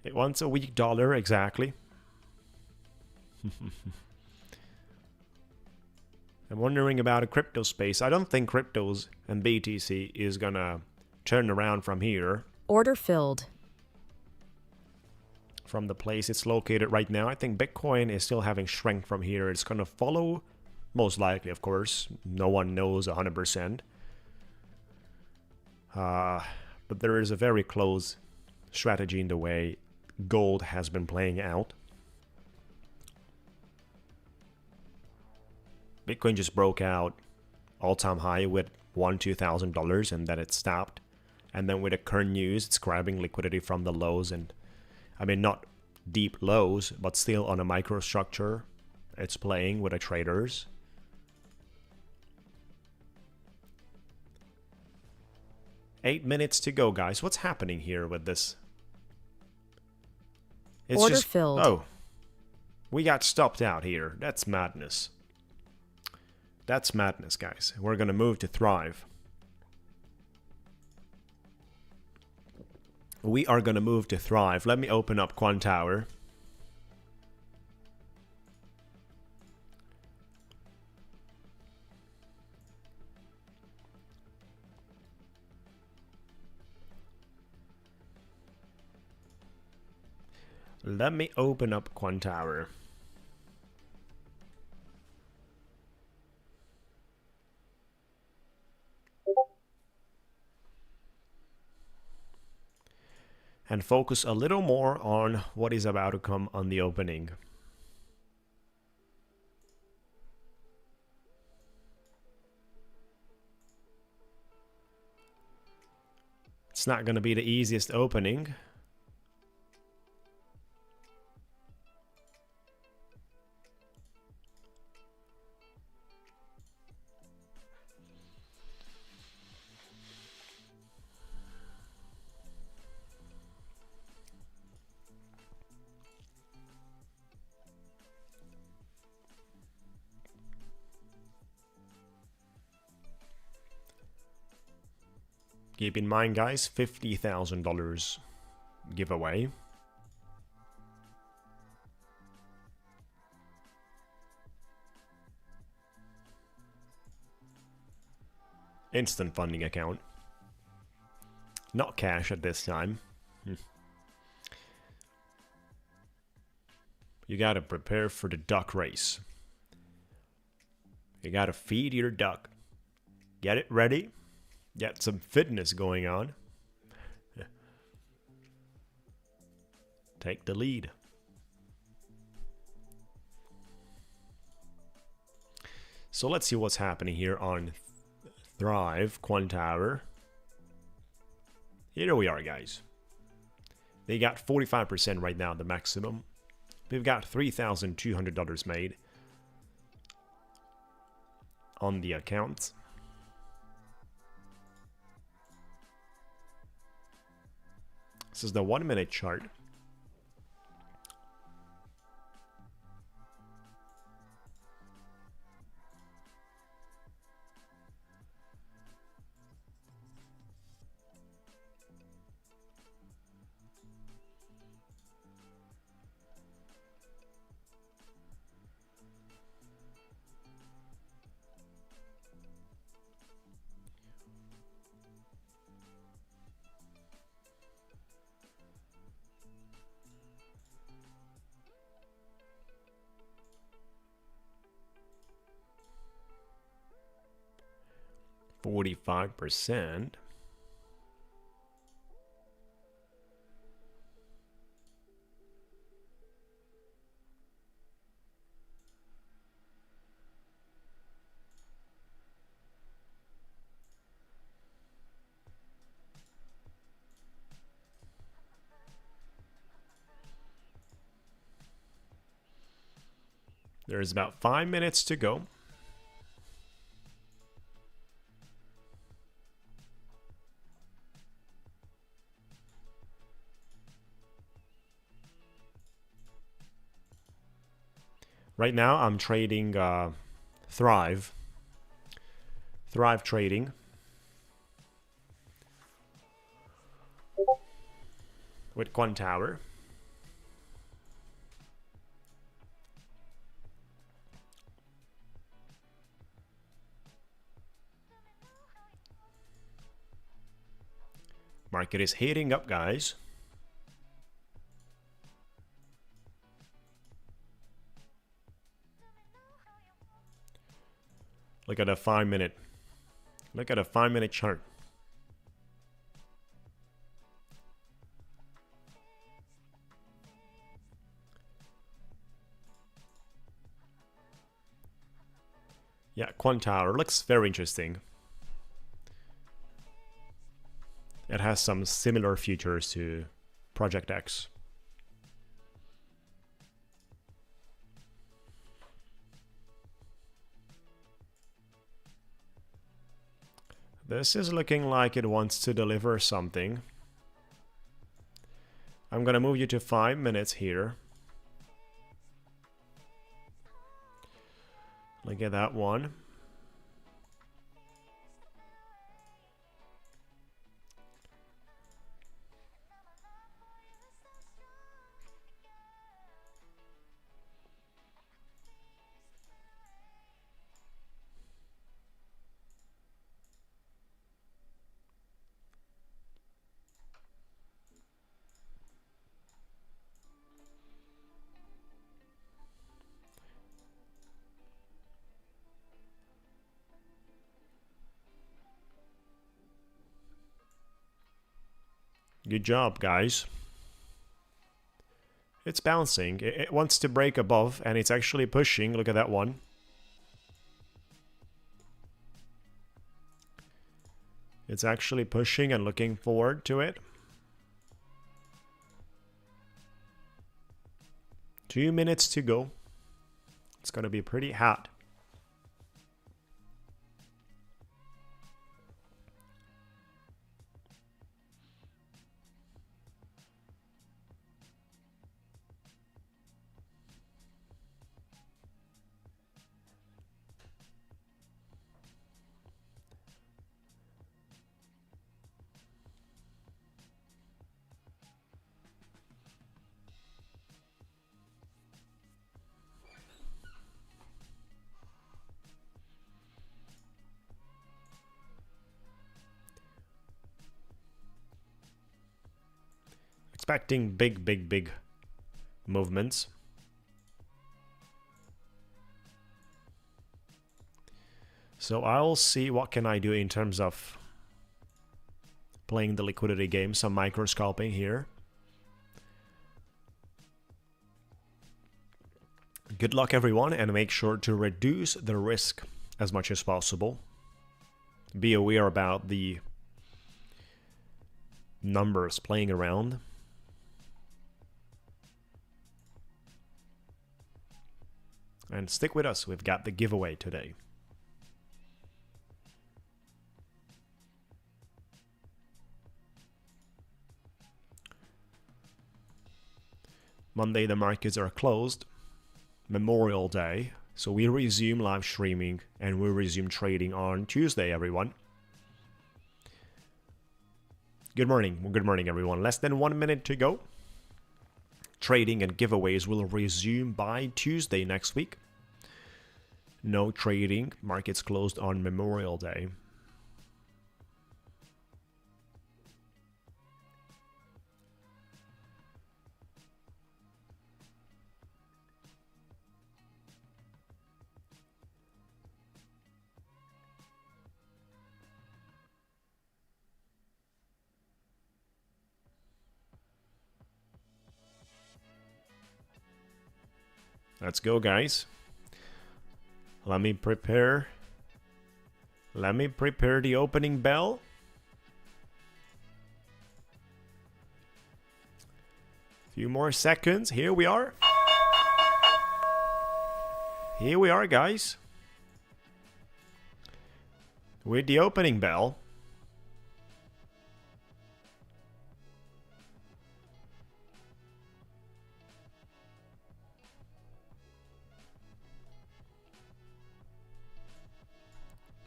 It wants a weak dollar, exactly. I'm wondering about a crypto space. I don't think cryptos and BTC is gonna turn around from here. Order filled. From the place it's located right now. I think Bitcoin is still having strength from here. It's gonna follow, most likely, of course. No one knows 100%. But there is a very close strategy in the way gold has been playing out. Bitcoin just broke out all-time high with $1,000-$2,000 and then it stopped. And then with the current news, it's grabbing liquidity from the lows, and I mean not deep lows, but still on a microstructure. It's playing with the traders. Eight minutes to go, guys. What's happening here with this? It's Order just filled. Oh, we got stopped out here. That's madness. That's madness, guys. We're gonna move to Thrive. We are gonna move to Thrive. Let me open up Quant Tower. Let me open up Quant Tower. And focus a little more on what is about to come on the opening. It's not going to be the easiest opening. Keep in mind, guys, $50,000 giveaway. Instant funding account. Not cash at this time. You gotta prepare for the duck race. You gotta feed your duck. Get it ready. Get some fitness going on. Take the lead. So let's see what's happening here on Thrive, Quant Tower. Here we are, guys. They got 45% right now, the maximum. We've got $3,200 made on the account. This is the 1 minute chart. There's about 5 minutes to go. Right now, I'm trading Thrive trading with Quant Tower. Market is heating up, guys. Look at a 5 minute. Look at a 5 minute chart. Yeah, Quant Tower looks very interesting. It has some similar features to Project X. This is looking like it wants to deliver something. I'm gonna move you to 5 minutes here. Look at that one. Good job, guys. It's bouncing. It wants to break above, and it's actually pushing. Look at that one. It's actually pushing and looking forward to it. 2 minutes to go. It's gonna be pretty hot. Expecting big movements. So I'll see what can I do in terms of playing the liquidity game, some micro scalping here. Good luck, everyone, and make sure to reduce the risk as much as possible. Be aware about the numbers playing around. And stick with us, we've got the giveaway today. Monday the markets are closed, Memorial Day, so we resume live streaming and we resume trading on Tuesday, everyone. Good morning everyone. Less than 1 minute to go. Trading and giveaways will resume by Tuesday next week. No trading, markets closed on Memorial Day. Let's go, guys. Let me prepare the opening bell. Few more seconds. Here we are. here we are, guys. With the opening bell.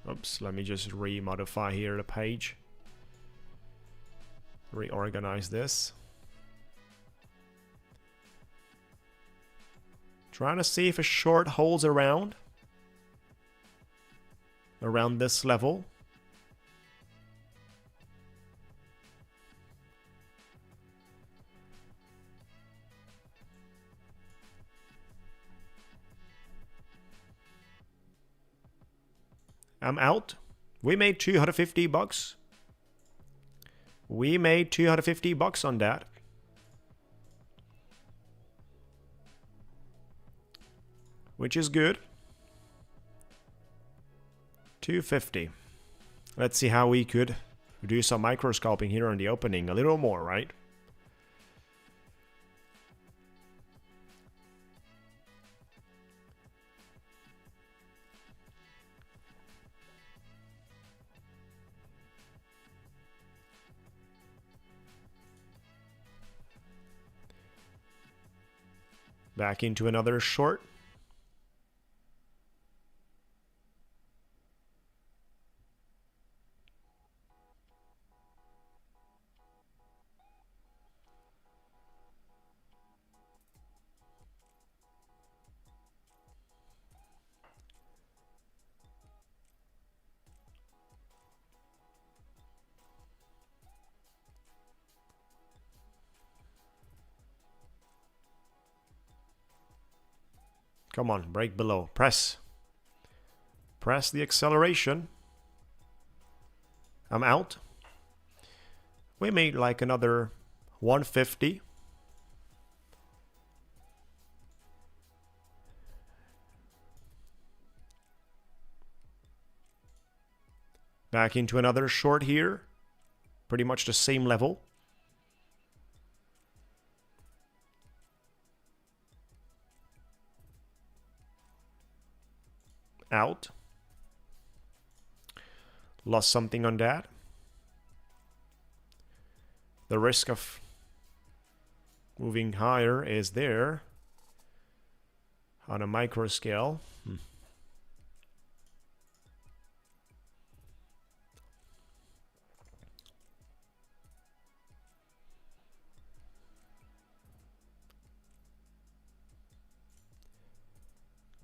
Oops, let me just remodify here the page. Reorganize this. Trying to see if a short holds around this level. I'm out. We made $250. We made $250 on that. Which is good. 250. Let's see how we could do some micro scalping here on the opening. A little more, right? Back into another short. Come on, break below. Press. Press the acceleration. I'm out. We made like another 150. Back into another short here. Pretty much the same level. Out. Lost something on that. The risk of moving higher is there on a micro scale.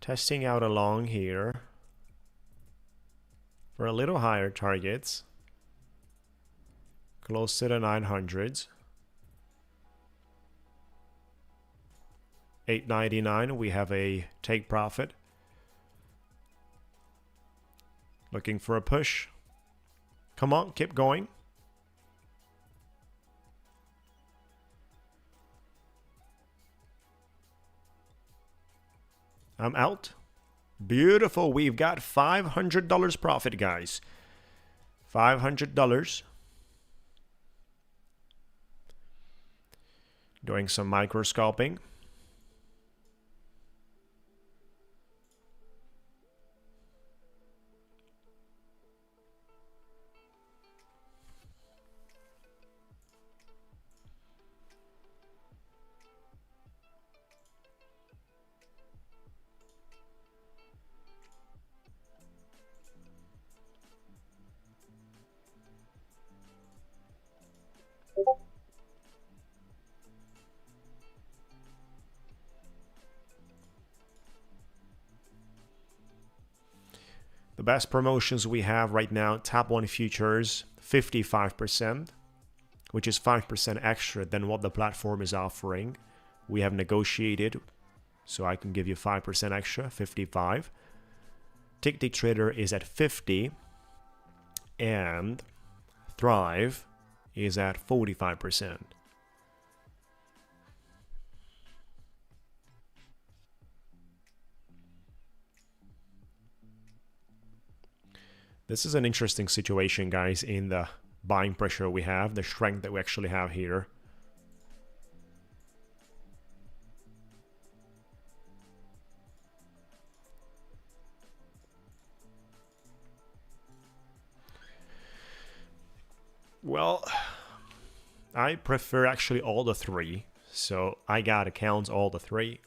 Testing out along here for a little higher targets, close to the 900s. 899, we have a take profit. Looking for a push. Come on, keep going. I'm out. Beautiful. We've got $500 profit, guys. $500. Doing some micro scalping. The best promotions we have right now, Top 1 futures, 55%, which is 5% extra than what the platform is offering. We have negotiated, so I can give you 5% extra, 55. Ticktick Trader is at 50, and Thrive is at 45%. This is an interesting situation, guys, in the buying pressure we have, the strength that we actually have here. Well, I prefer actually all the three. So I gotta count all the three.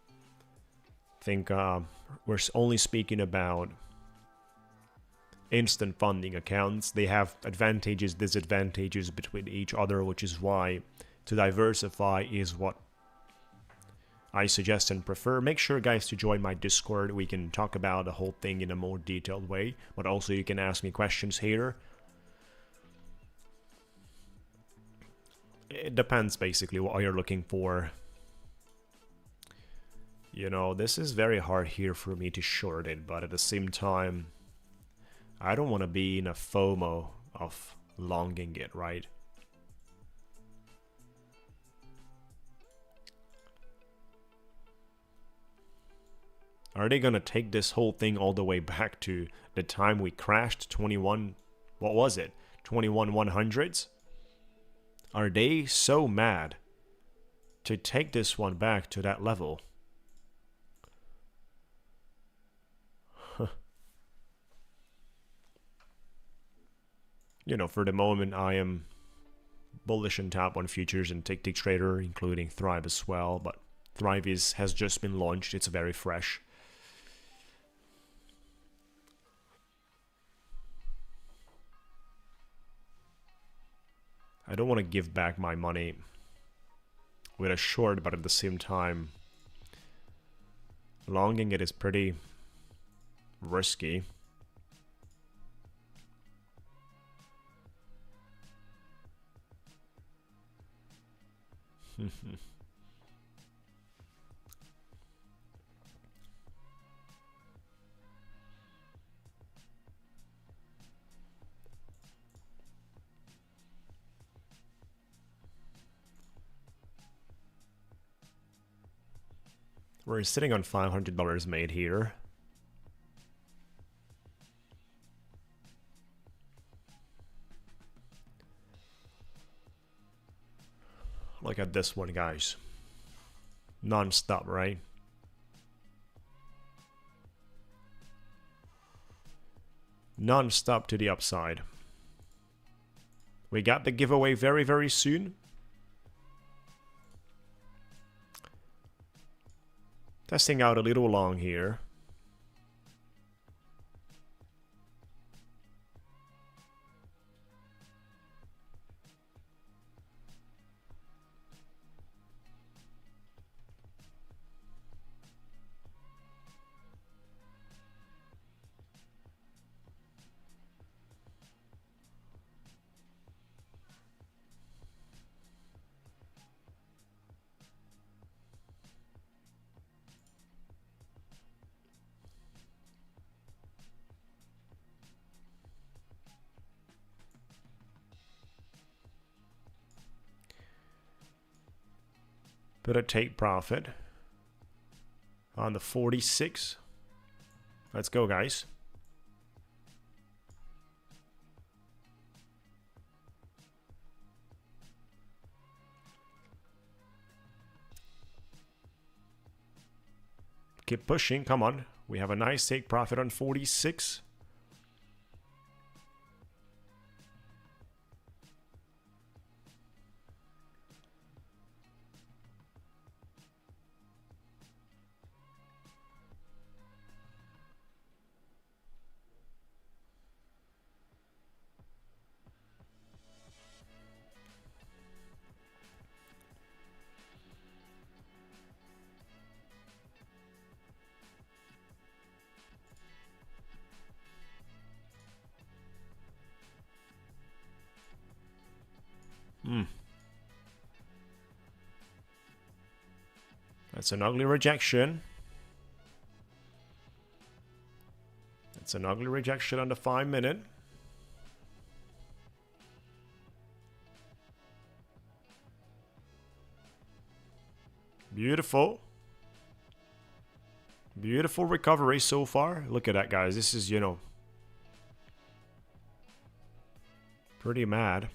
I think we're only speaking about instant funding accounts. They have advantages, disadvantages between each other, which is why to diversify is what I suggest and prefer. Make sure, guys, to join my Discord. We can talk about the whole thing in a more detailed way, but also you can ask me questions here. It depends basically what you're looking for. You know, this is very hard here for me to short it, but at the same time, I don't want to be in a FOMO of longing it, right? Are they gonna take this whole thing all the way back to the time we crashed 21, what was it? 21 100s? Are they so mad to take this one back to that level? You know, for the moment, I am bullish and top on futures and Ticktick Trader, including Thrive as well. But Thrive has just been launched. It's very fresh. I don't want to give back my money with a short, but at the same time, longing it is pretty risky. We're sitting on $500 made here. Look at this one, guys. Non-stop, right? Non-stop to the upside. We got the giveaway very, very soon. Testing out a little long here. Put a take profit on the 46. Let's go, guys. Keep pushing, come on. We have a nice take profit on 46. That's an ugly rejection. That's an ugly rejection on the 5-minute. Beautiful. Beautiful recovery so far. Look at that, guys. This is, you know, pretty mad.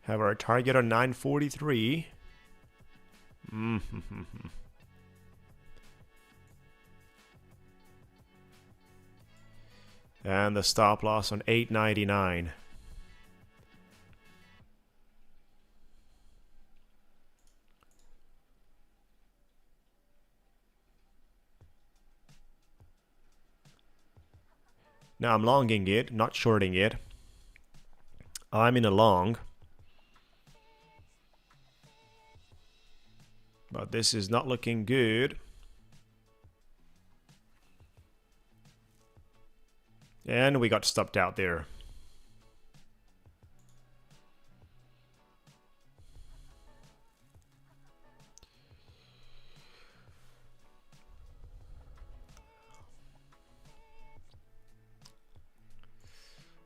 Have our target on 943. And the stop loss on 899. Now I'm longing it, not shorting it. I'm in a long. But this is not looking good. And we got stopped out there.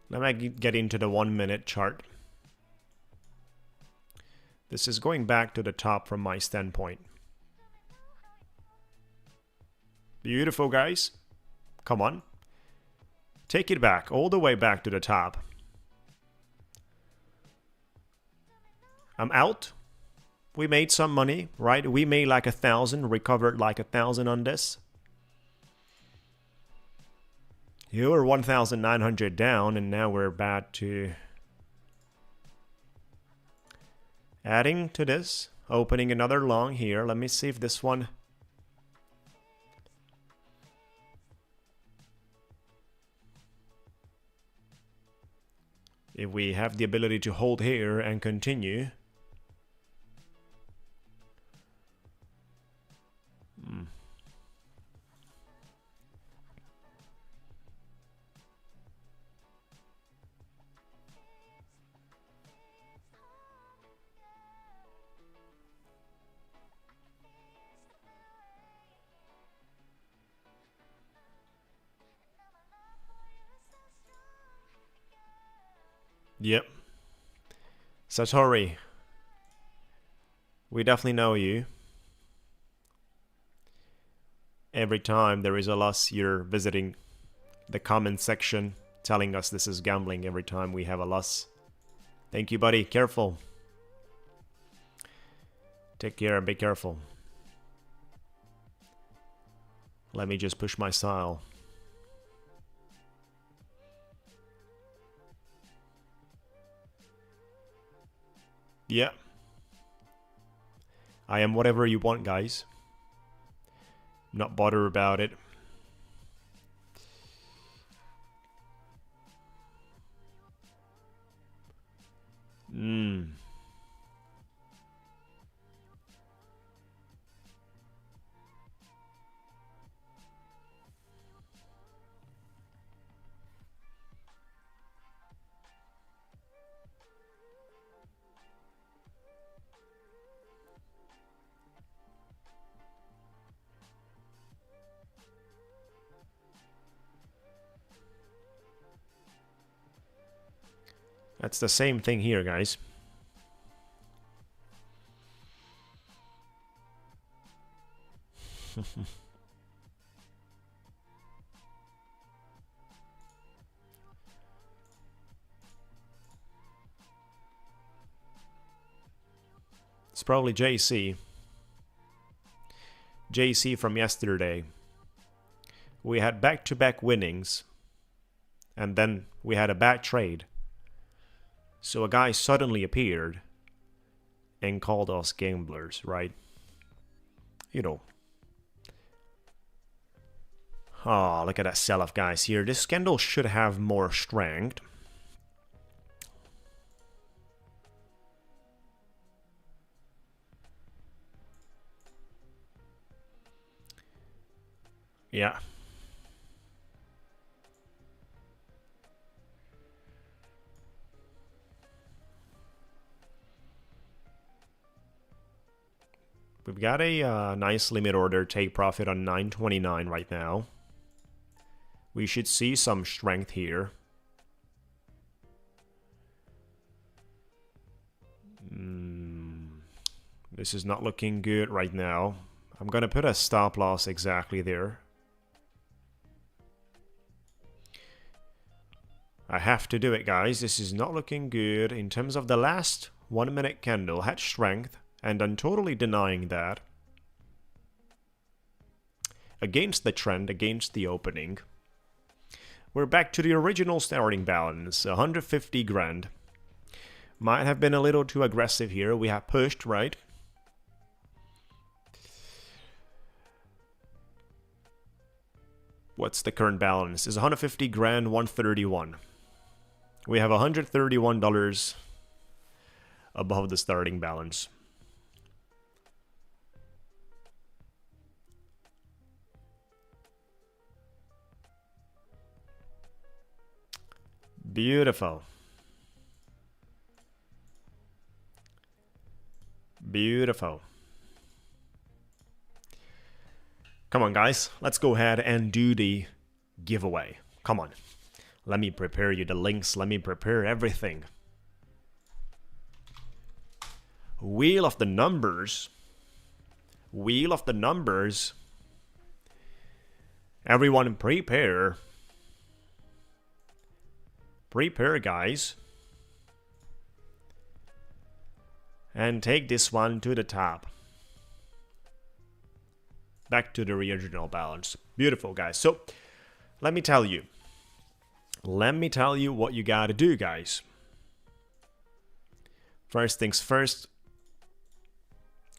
Let me get into the 1 minute chart. This is going back to the top from my standpoint. Beautiful, guys. Come on. Take it back, all the way back to the top. I'm out. We made some money, right? We made like 1,000, recovered like 1,000 on this. You were 1,900 down, and now we're back to adding to this, opening another long here. Let me see if this one. If we have the ability to hold here and continue. Yep. Satori. We definitely know you. Every time there is a loss, you're visiting the comment section, telling us this is gambling every time we have a loss. Thank you, buddy. Careful. Take care and be careful. Let me just push my style. Yeah. I am whatever you want, guys. Not bother about it. That's the same thing here, guys. It's probably JC. JC from yesterday. We had back-to-back winnings. And then we had a bad trade. So a guy suddenly appeared and called us gamblers, right? You know. Oh, look at that sell-off, guys, here. This candle should have more strength. Yeah. We've got a nice limit order take profit on 929 right now. We should see some strength here. This is not looking good right now. I'm gonna put a stop loss exactly there. I have to do it, guys. This is not looking good. In terms of the last 1 minute candle had strength, and I'm totally denying that. Against the trend, against the opening. We're back to the original starting balance, 150 grand. Might have been a little too aggressive here. We have pushed, right? What's the current balance? Is 150 grand, 131. We have $131 above the starting balance. Beautiful. Beautiful. Come on, guys. Let's go ahead and do the giveaway. Come on. Let me prepare you the links. Let me prepare everything. Wheel of the numbers. Wheel of the numbers. Everyone prepare. Prepare, guys. And take this one to the top. Back to the original balance. Beautiful, guys. So, let me tell you. Let me tell you what you gotta do, guys. First things first,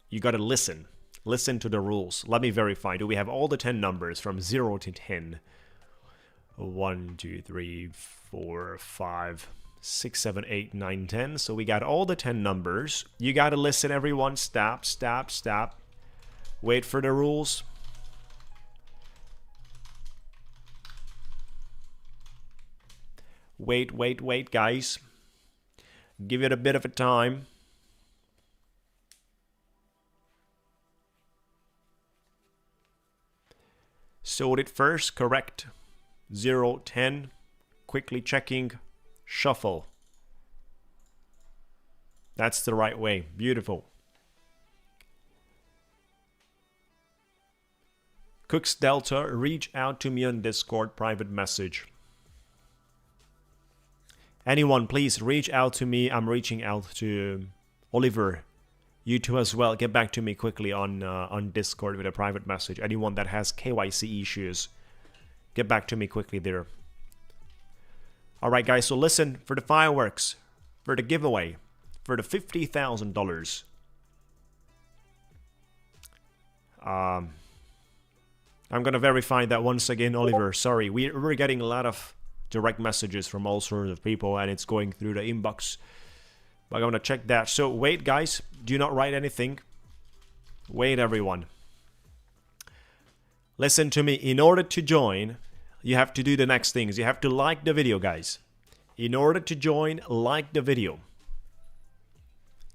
you gotta listen. Listen to the rules. Let me verify. Do we have all the 10 numbers from 0 to 10? 1, 2, 3, 4, 5, 6, 7, 8, 9, 10. So we got all the 10 numbers. You gotta listen, everyone. Stop, stop, stop. Wait for the rules. Wait, wait, wait, guys. Give it a bit of a time. Sort it first, correct. 0, 10. Quickly checking. Shuffle. That's the right way. Beautiful. Cooks Delta, reach out to me on Discord, private message. Anyone, please reach out to me. I'm reaching out to Oliver. You too as well. Get back to me quickly on Discord with a private message. Anyone that has KYC issues, get back to me quickly there. Alright, guys, so listen for the fireworks, for the giveaway, for the $50,000. I'm gonna verify that once again, Oliver. Sorry, we're getting a lot of direct messages from all sorts of people, and it's going through the inbox. But I'm gonna check that. So wait, guys, do not write anything. Wait, everyone. Listen to me. In order to join, you have to do the next things. You have to like the video, guys. In order to join, like the video.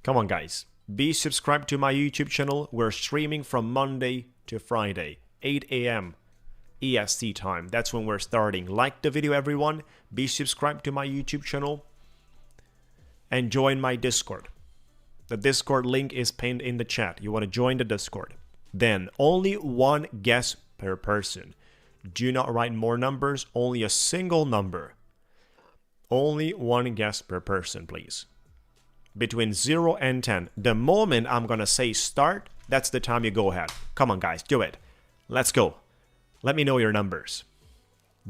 Come on, guys. Be subscribed to my YouTube channel. We're streaming from Monday to Friday, 8 a.m. EST time. That's when we're starting. Like the video, everyone. Be subscribed to my YouTube channel. And join my Discord. The Discord link is pinned in the chat. You want to join the Discord. Then, only one guess per person. Do not write more numbers. Only a single number. Only one guess per person, please. Between 0 and 10. The moment I'm going to say start, that's the time you go ahead. Come on, guys. Do it. Let's go. Let me know your numbers.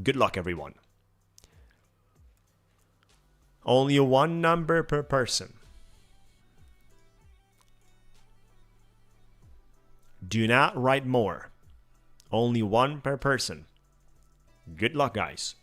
Good luck, everyone. Only one number per person. Do not write more. Only one per person. Good luck, guys.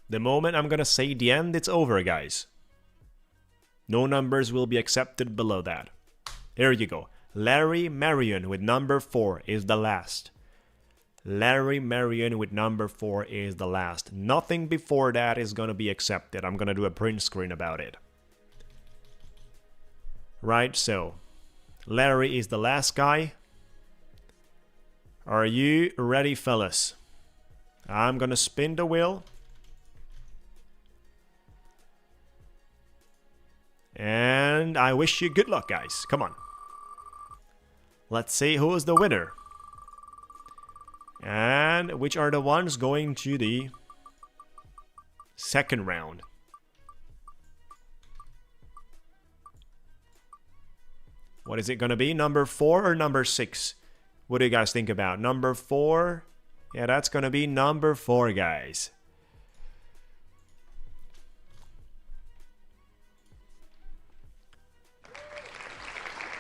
The moment I'm gonna say the end, it's over, guys. No numbers will be accepted below that. There you go. Larry Marion with number 4 is the last. Larry Marion with number 4 is the last. Nothing before that is going to be accepted. I'm going to do a print screen about it. Right, so Larry is the last guy. Are you ready, fellas? I'm going to spin the wheel. And I wish you good luck, guys. Come on. Let's see who is the winner. And which are the ones going to the second round. What is it going to be? Number 4 or number 6? What do you guys think about? Number 4? Yeah, that's going to be number 4, guys.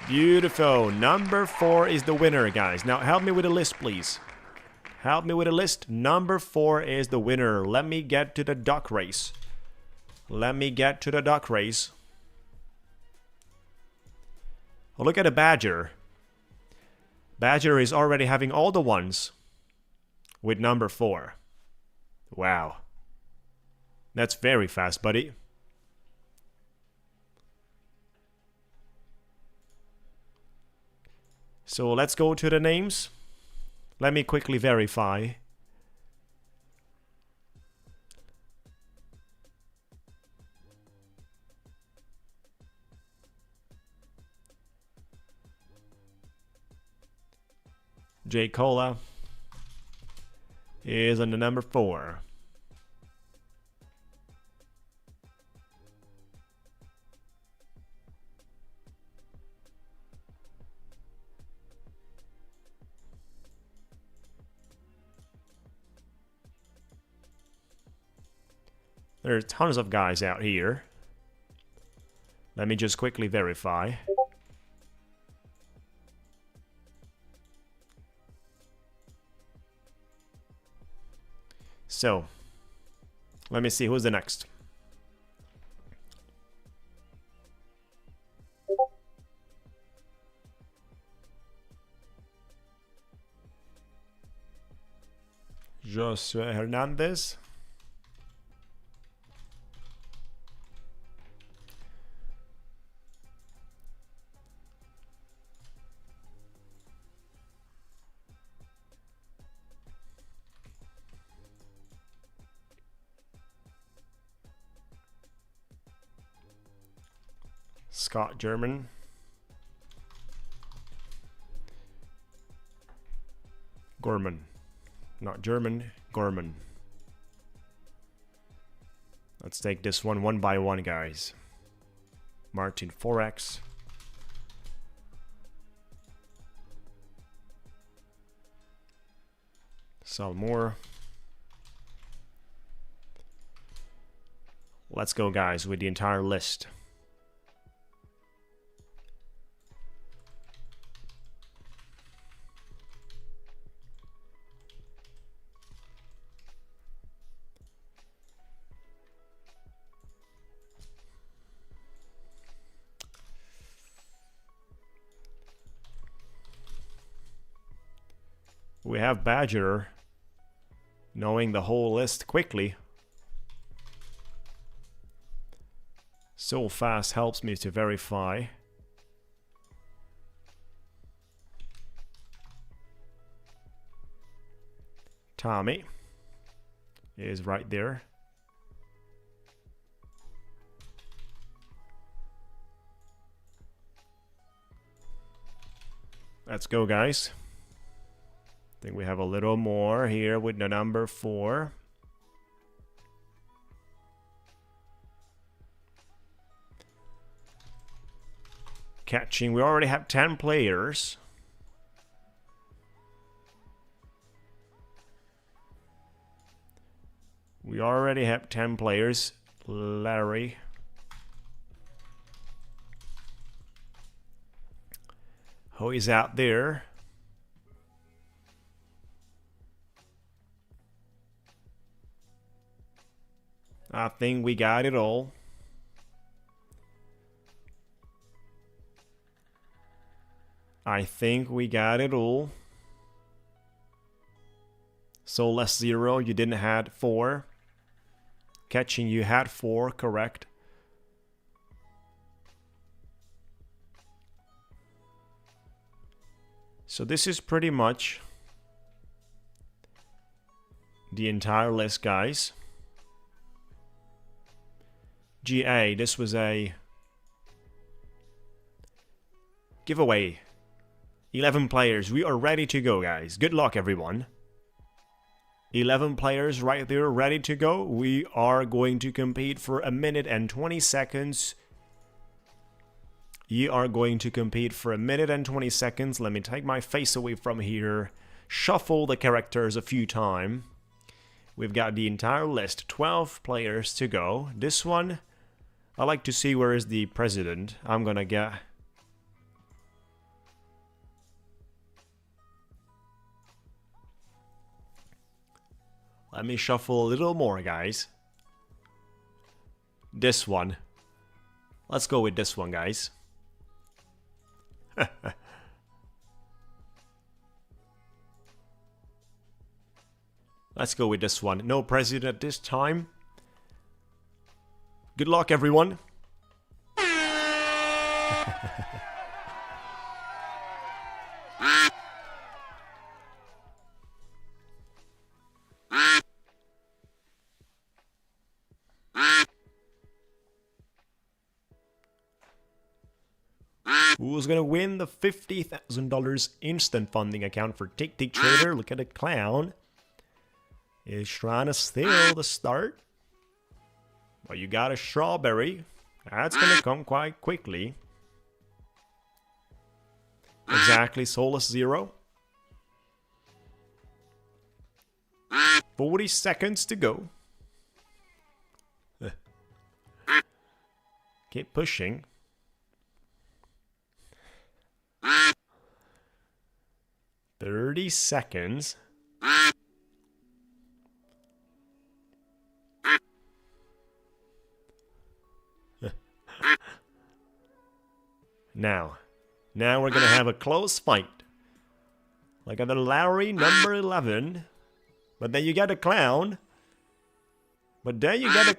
Beautiful. Number 4 is the winner, guys. Now help me with the list, please. Help me with the list. Number 4 is the winner. Let me get to the duck race. Let me get to the duck race. Oh, look at the Badger. Badger is already having all the ones with number 4. Wow. That's very fast, buddy. So let's go to the names. Let me quickly verify. J. Cola is on the number 4. There are tons of guys out here. Let me just quickly verify. So, let me see who's the next. Josue Hernandez. Scott German. Gorman. Not German, Gorman. Let's take this one by one, guys. Martin Forex. Sell more. Let's go, guys, with the entire list. We have Badger knowing the whole list quickly. So fast helps me to verify. Tommy is right there. Let's go, guys. I think we have a little more here with the number 4. Catching, we already have 10 players. We already have 10 players. Larry. Who is out there? I think we got it all. I think we got it all. Soulless 0, you didn't had 4. Catching, you had 4, correct. So this is pretty much the entire list, guys. GA, this was a giveaway. 11 players, we are ready to go, guys. Good luck, everyone. 11 players right there, ready to go. We are going to compete for 1 minute and 20 seconds. You are going to compete for 1 minute and 20 seconds. Let me take my face away from here. Shuffle the characters a few times. We've got the entire list, 12 players to go. This one, I like to see where is the president. I'm gonna get... Let me shuffle a little more, guys. This one. Let's go with this one, guys. Let's go with this one. No president this time. Good luck, everyone. Who's gonna win the $50,000 instant funding account for Ticktick Trader? Look at the clown. Is trying to steal the start. Well, you got a strawberry. That's gonna come quite quickly. Exactly, soulless 0. 40 seconds to go. Keep pushing. $30 seconds. Now we're gonna have a close fight. Like at the Lowry number 11. But then you get a clown. And there you go,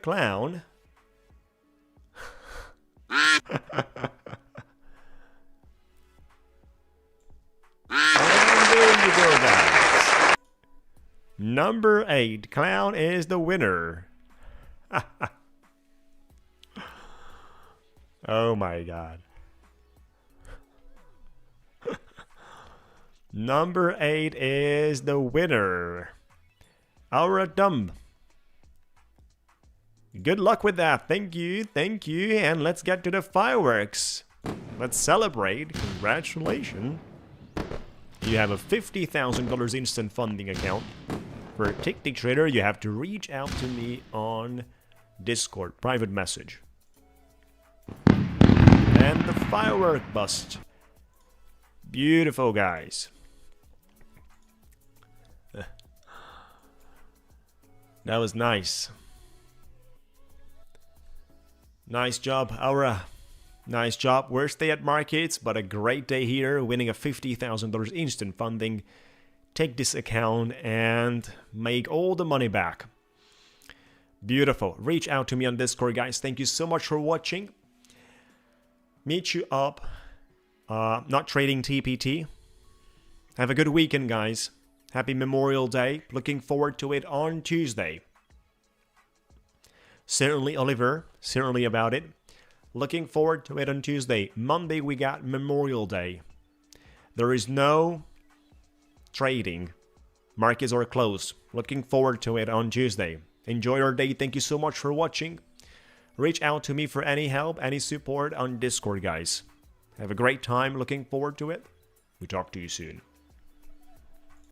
guys. Number 8, clown is the winner. Oh my god. Number 8 is the winner. Our dumb. Good luck with that. Thank you. And let's get to the fireworks. Let's celebrate. Congratulations. You have a $50,000 instant funding account. For Ticktick Trader, you have to reach out to me on Discord, private message. And the firework bust. Beautiful, guys. That was nice. Nice job, Aura. Nice job. Worst day at markets, but a great day here, winning a $50,000 instant funding. Take this account and make all the money back. Beautiful. Reach out to me on Discord, guys. Thank you so much for watching. Meet you up. Not trading TPT. Have a good weekend, guys. Happy Memorial Day. Looking forward to it on Tuesday. Certainly, Oliver. Certainly about it. Looking forward to it on Tuesday. Monday, we got Memorial Day. There is no trading. Markets are closed. Looking forward to it on Tuesday. Enjoy your day. Thank you so much for watching. Reach out to me for any help, any support on Discord, guys. Have a great time. Looking forward to it. We talk to you soon.